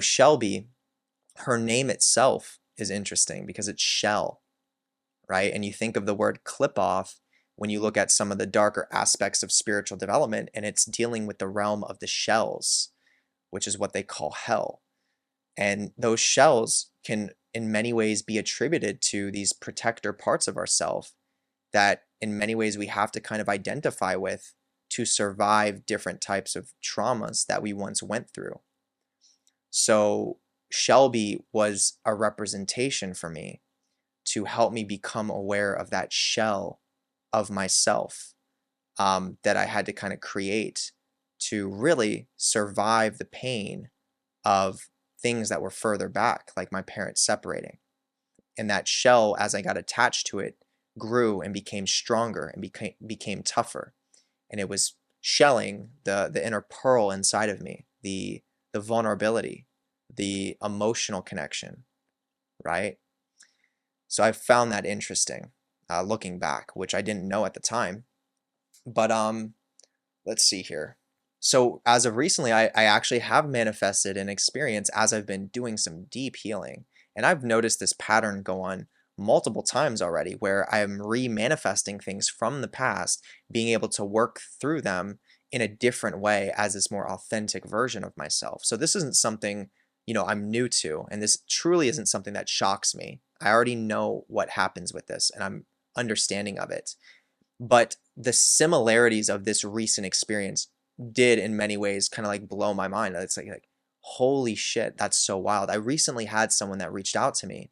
Shelby, her name itself is interesting because it's shell, right? And you think of the word Qlippoth when you look at some of the darker aspects of spiritual development, and it's dealing with the realm of the shells, which is what they call hell. And those shells can in many ways be attributed to these protector parts of ourself that in many ways we have to kind of identify with to survive different types of traumas that we once went through. So Shelby was a representation for me to help me become aware of that shell of myself that I had to kind of create to really survive the pain of things that were further back, like my parents separating. And that shell, as I got attached to it, grew and became stronger and became tougher. And it was shelling the inner pearl inside of me, the vulnerability, the emotional connection, right? So I found that interesting, looking back, which I didn't know at the time. But let's see here. So as of recently, I actually have manifested an experience as I've been doing some deep healing. And I've noticed this pattern go on multiple times already where I am re-manifesting things from the past, being able to work through them in a different way as this more authentic version of myself. So this isn't something, I'm new to, and this truly isn't something that shocks me. I already know what happens with this and I'm understanding of it. But the similarities of this recent experience did in many ways kind of like blow my mind. It's like, holy shit, that's so wild. I recently had someone that reached out to me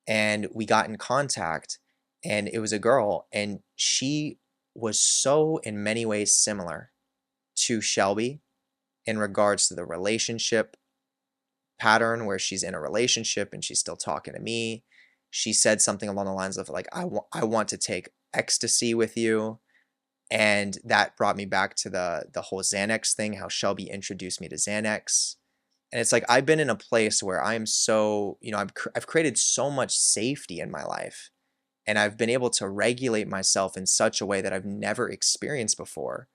and we got in contact, and it was a girl, and she was so in many ways similar to Shelby in regards to the relationship pattern where she's in a relationship and she's still talking to me. She said something along the lines of like, I want to take ecstasy with you. And that brought me back to the whole Xanax thing, how Shelby introduced me to Xanax. And it's like, I've been in a place where I'm so, I've created so much safety in my life. And I've been able to regulate myself in such a way that I've never experienced before.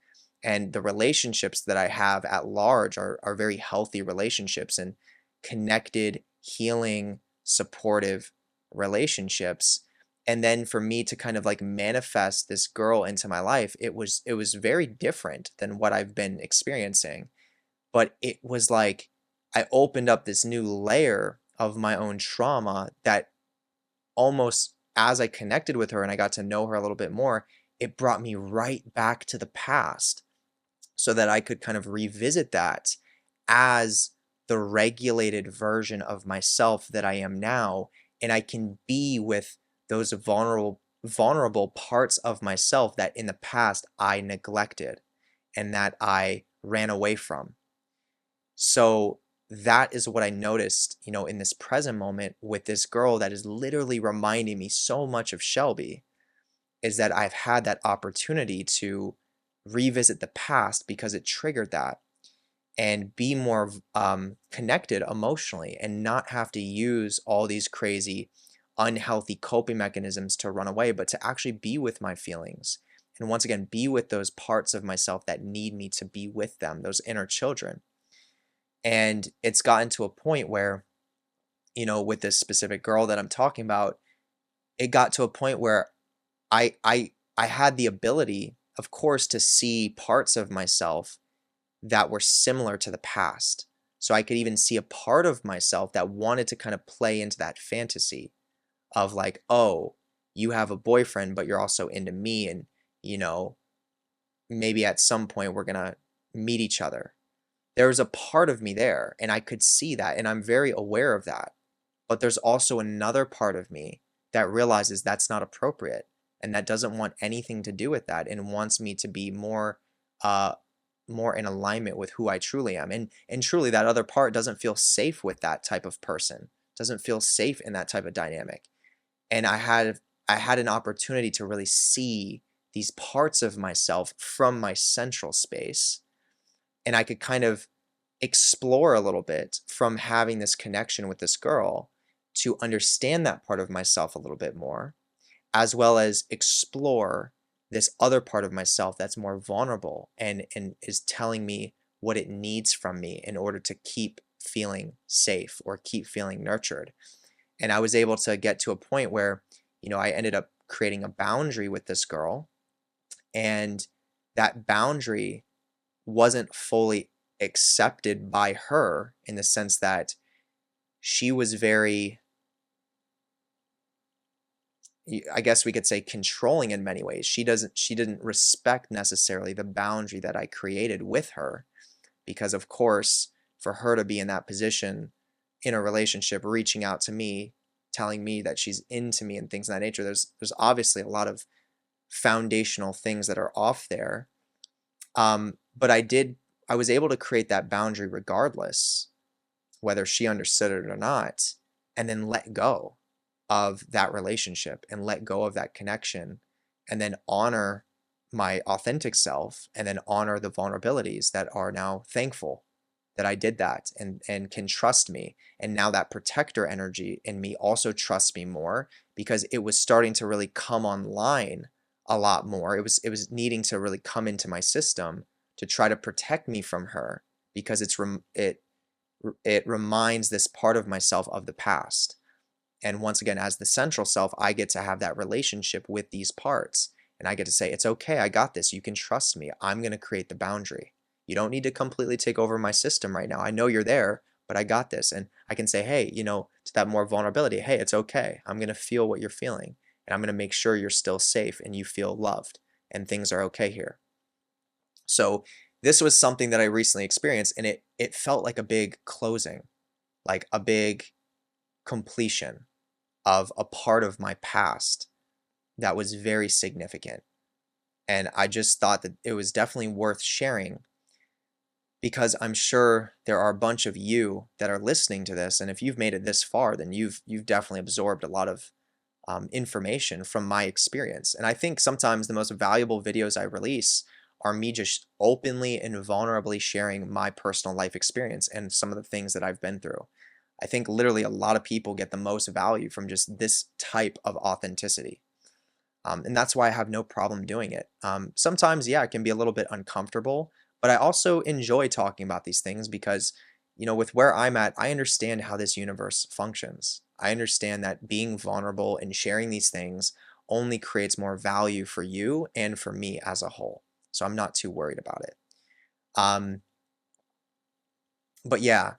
And the relationships that I have at large are very healthy relationships and connected, healing, supportive relationships. And then for me to kind of like manifest this girl into my life, it was very different than what I've been experiencing. But it was like I opened up this new layer of my own trauma that almost as I connected with her and I got to know her a little bit more, it brought me right back to the past so that I could kind of revisit that as the regulated version of myself that I am now. And I can be with those vulnerable parts of myself that in the past I neglected and that I ran away from. So that is what I noticed, in this present moment with this girl that is literally reminding me so much of Shelby, is that I've had that opportunity to revisit the past because it triggered that and be more connected emotionally and not have to use all these crazy unhealthy coping mechanisms to run away, but to actually be with my feelings. And once again, be with those parts of myself that need me to be with them, those inner children. And it's gotten to a point where, with this specific girl that I'm talking about, it got to a point where I had the ability, of course, to see parts of myself that were similar to the past. So I could even see a part of myself that wanted to kind of play into that fantasy of like, oh, you have a boyfriend, but you're also into me, and maybe at some point we're gonna meet each other. There was a part of me there, and I could see that, and I'm very aware of that. But there's also another part of me that realizes that's not appropriate, and that doesn't want anything to do with that, and wants me to be more in alignment with who I truly am. And truly, that other part doesn't feel safe with that type of person, doesn't feel safe in that type of dynamic. And I had an opportunity to really see these parts of myself from my central space, and I could kind of explore a little bit from having this connection with this girl to understand that part of myself a little bit more, as well as explore this other part of myself that's more vulnerable and is telling me what it needs from me in order to keep feeling safe or keep feeling nurtured. And I was able to get to a point where, I ended up creating a boundary with this girl, and that boundary wasn't fully accepted by her, in the sense that she was very, I guess we could say, controlling in many ways. She didn't respect necessarily the boundary that I created with her, because of course, for her to be in that position in a relationship, reaching out to me, telling me that she's into me and things of that nature, there's obviously a lot of foundational things that are off there. But I was able to create that boundary regardless, whether she understood it or not, and then let go of that relationship and let go of that connection, and then honor my authentic self, and then honor the vulnerabilities that are now thankful that I did that, and can trust me. And now that protector energy in me also trusts me more, because it was starting to really come online a lot more. It was needing to really come into my system to try to protect me from her, because it reminds this part of myself of the past. And once again, as the central self, I get to have that relationship with these parts, and I get to say, it's okay, I got this, you can trust me, I'm going to create the boundary. You don't need to completely take over my system right now. I know you're there, but I got this. And I can say, hey, to that more vulnerability, hey, it's okay, I'm going to feel what you're feeling, and I'm going to make sure you're still safe and you feel loved and things are okay here. So this was something that I recently experienced, and it felt like a big closing, like a big completion of a part of my past that was very significant. And I just thought that it was definitely worth sharing, because I'm sure there are a bunch of you that are listening to this, and if you've made it this far, then you've definitely absorbed a lot of information from my experience. And I think sometimes the most valuable videos I release are me just openly and vulnerably sharing my personal life experience and some of the things that I've been through. I think literally a lot of people get the most value from just this type of authenticity. And that's why I have no problem doing it. Sometimes, yeah, it can be a little bit uncomfortable, but I also enjoy talking about these things because, with where I'm at, I understand how this universe functions. I understand that being vulnerable and sharing these things only creates more value for you and for me as a whole. So I'm not too worried about it. But yeah,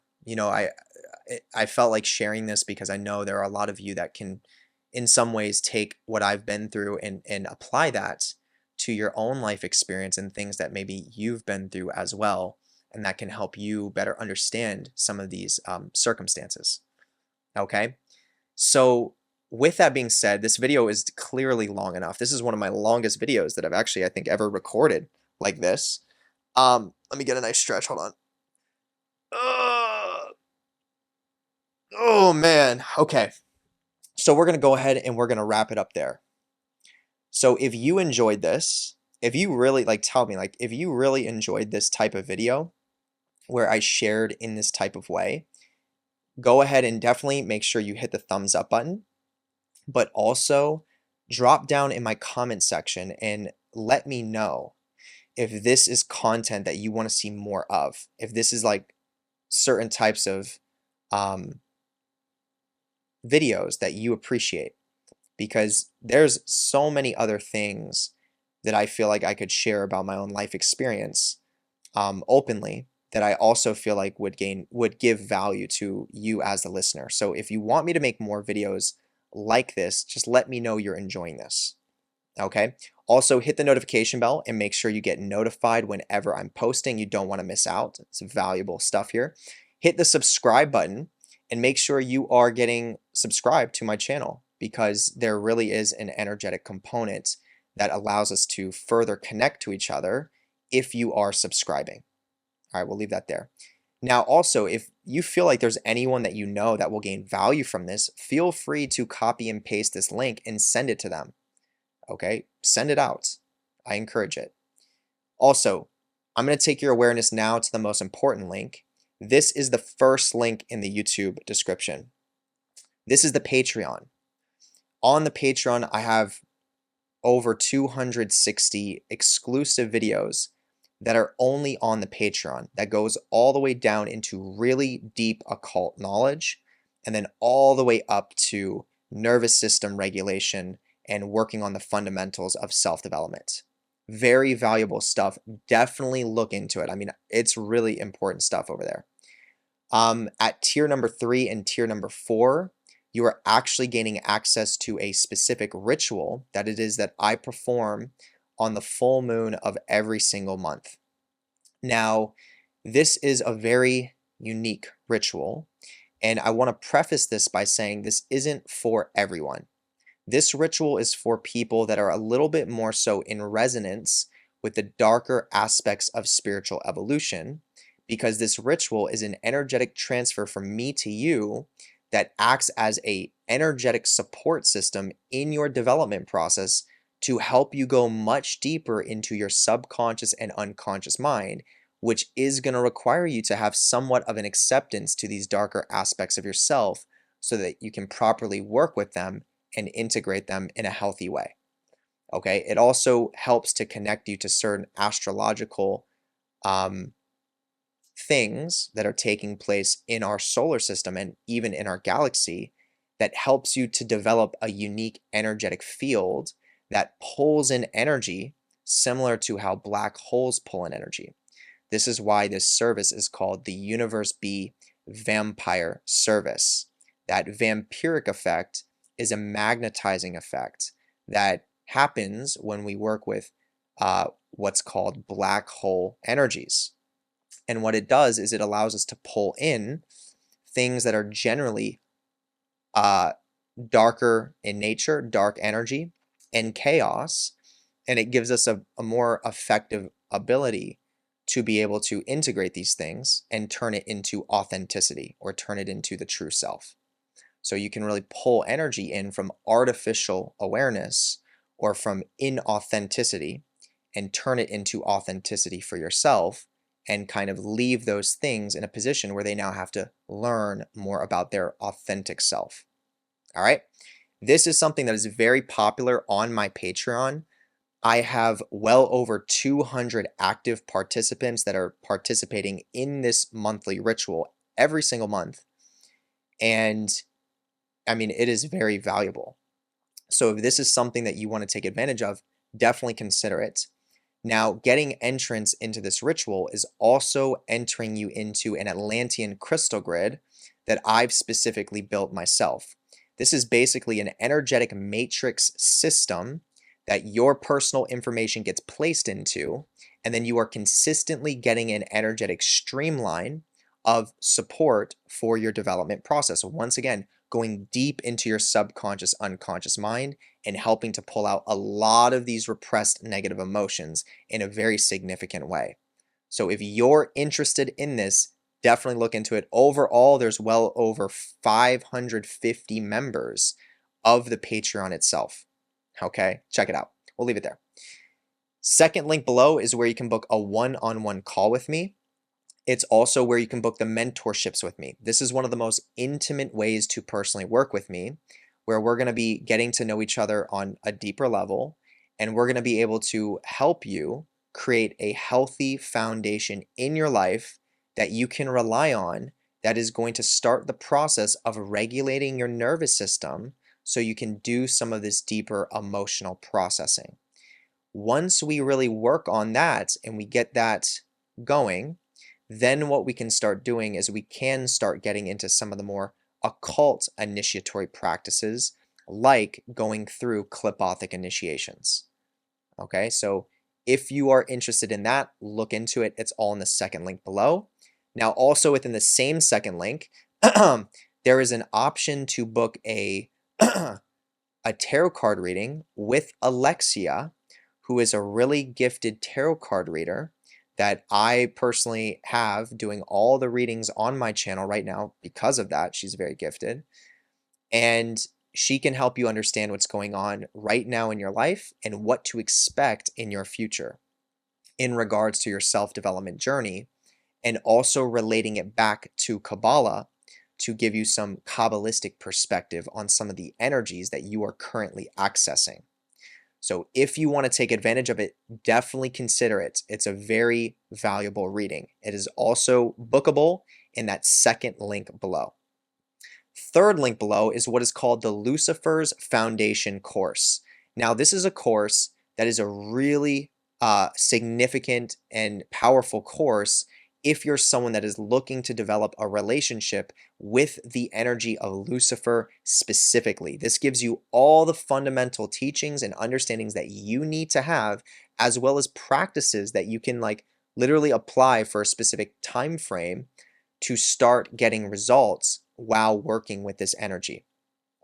I felt like sharing this because I know there are a lot of you that can, in some ways, take what I've been through and apply that to your own life experience and things that maybe you've been through as well, and that can help you better understand some of these circumstances. Okay, so with that being said, this video is clearly long enough. This is one of my longest videos that I've actually, I think, ever recorded like this. Let me get a nice stretch. Hold on. Oh man. Okay. So we're going to go ahead and we're going to wrap it up there. So if you enjoyed this, if you really tell me, if you really enjoyed this type of video where I shared in this type of way, go ahead and definitely make sure you hit the thumbs up button. but also drop down in my comment section and let me know if this is content that you want to see more of, if this is like certain types of um, videos that you appreciate, because there's so many other things that I feel like I could share about my own life experience openly, that I also feel like would give value to you as the listener. So if you want me to make more videos like this, just let me know you're enjoying this. Okay. Also, hit the notification bell and make sure you get notified whenever I'm posting. You don't want to miss out. It's valuable stuff here. Hit the subscribe button and make sure you are getting subscribed to my channel, because there really is an energetic component that allows us to further connect to each other if you are subscribing. All right, we'll leave that there. Now, also, if you feel like there's anyone that you know that will gain value from this, feel free to copy and paste this link and send it to them. Okay, send it out. I encourage it. Also, I'm going to take your awareness now to the most important link. This is the first link in the YouTube description. This is the Patreon. On the Patreon, I have over 260 exclusive videos that are only on the Patreon, that goes all the way down into really deep occult knowledge, and then all the way up to nervous system regulation and working on the fundamentals of self-development. Very valuable stuff. Definitely look into it. I mean, it's really important stuff over there. At tier number 3 and tier number 4, you are actually gaining access to a specific ritual that it is that I perform on the full moon of every single month. Now, this is a very unique ritual, and I want to preface this by saying this isn't for everyone. This ritual is for people that are a little bit more so in resonance with the darker aspects of spiritual evolution, because this ritual is an energetic transfer from me to you that acts as an energetic support system in your development process to help you go much deeper into your subconscious and unconscious mind, which is going to require you to have somewhat of an acceptance to these darker aspects of yourself so that you can properly work with them and integrate them in a healthy way. Okay, it also helps to connect you to certain astrological things that are taking place in our solar system and even in our galaxy, that helps you to develop a unique energetic field that pulls in energy similar to how black holes pull in energy. This is why this service is called the Universe B Vampire Service. That vampiric effect is a magnetizing effect that happens when we work with what's called black hole energies. And what it does is it allows us to pull in things that are generally darker in nature, dark energy, and chaos, and it gives us a more effective ability to be able to integrate these things and turn it into authenticity, or turn it into the true self. So you can really pull energy in from artificial awareness or from inauthenticity and turn it into authenticity for yourself, and kind of leave those things in a position where they now have to learn more about their authentic self. All right. This is something that is very popular on my Patreon. I have well over 200 active participants that are participating in this monthly ritual every single month. And I mean, it is very valuable. So if this is something that you want to take advantage of, definitely consider it. Now, getting entrance into this ritual is also entering you into an Atlantean crystal grid that I've specifically built myself. This is basically an energetic matrix system that your personal information gets placed into, and then you are consistently getting an energetic streamline of support for your development process. So once again, going deep into your subconscious, unconscious mind and helping to pull out a lot of these repressed negative emotions in a very significant way. So if you're interested in this, definitely look into it. Overall, there's well over 550 members of the Patreon itself. Okay, check it out. We'll leave it there. Second link below is where you can book a one-on-one call with me. It's also where you can book the mentorships with me. This is one of the most intimate ways to personally work with me, where we're going to be getting to know each other on a deeper level, and we're going to be able to help you create a healthy foundation in your life that you can rely on, that is going to start the process of regulating your nervous system so you can do some of this deeper emotional processing. Once we really work on that and we get that going, then what we can start doing is we can start getting into some of the more occult initiatory practices, like going through Qlippothic initiations. Okay, so if you are interested in that, look into it. It's all in the second link below. Now, also within the same second link, there is an option to book a tarot card reading with Alexia, who is a really gifted tarot card reader that I personally have doing all the readings on my channel right now. Because of that, she's very gifted. And she can help you understand what's going on right now in your life and what to expect in your future in regards to your self-development journey, and also relating it back to Kabbalah to give you some Kabbalistic perspective on some of the energies that you are currently accessing. So if you want to take advantage of it, definitely consider it. It's a very valuable reading. It is also bookable in that second link below. Third link below is what is called the LUCIFERS Foundation course. Now, this is a course that is a really significant and powerful course if you're someone that is looking to develop a relationship with the energy of Lucifer specifically. This gives you all the fundamental teachings and understandings that you need to have, as well as practices that you can literally apply for a specific time frame to start getting results while working with this energy.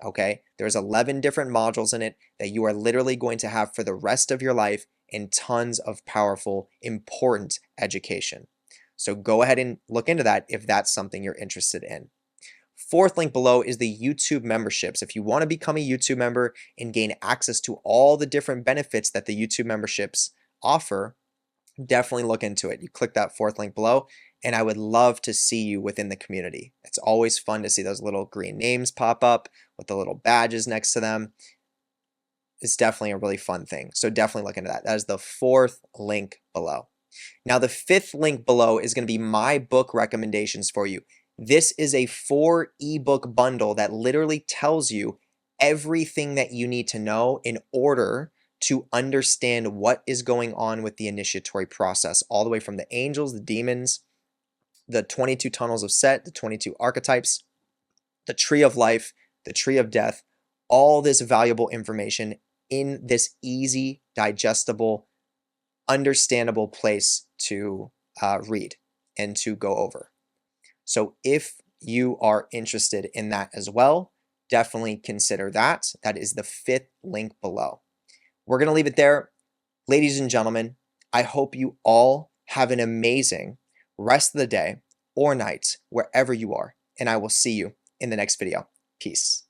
Okay, there's 11 different modules in it that you are literally going to have for the rest of your life, and tons of powerful, important education. So go ahead and look into that if that's something you're interested in. Fourth link below is the YouTube memberships. If you want to become a YouTube member and gain access to all the different benefits that the YouTube memberships offer, definitely look into it. You click that fourth link below, and I would love to see you within the community. It's always fun to see those little green names pop up with the little badges next to them. It's definitely a really fun thing. So definitely look into that. That is the fourth link below. Now, the fifth link below is going to be my book recommendations for you. This is a 4 ebook bundle that literally tells you everything that you need to know in order to understand what is going on with the initiatory process, all the way from the angels, the demons, the 22 tunnels of Set, the 22 archetypes, the tree of life, the tree of death, all this valuable information in this easy, digestible, understandable place to read and to go over. So if you are interested in that as well, definitely consider that. That is the fifth link below. We're going to leave it there. Ladies and gentlemen, I hope you all have an amazing rest of the day or night, wherever you are, and I will see you in the next video. Peace.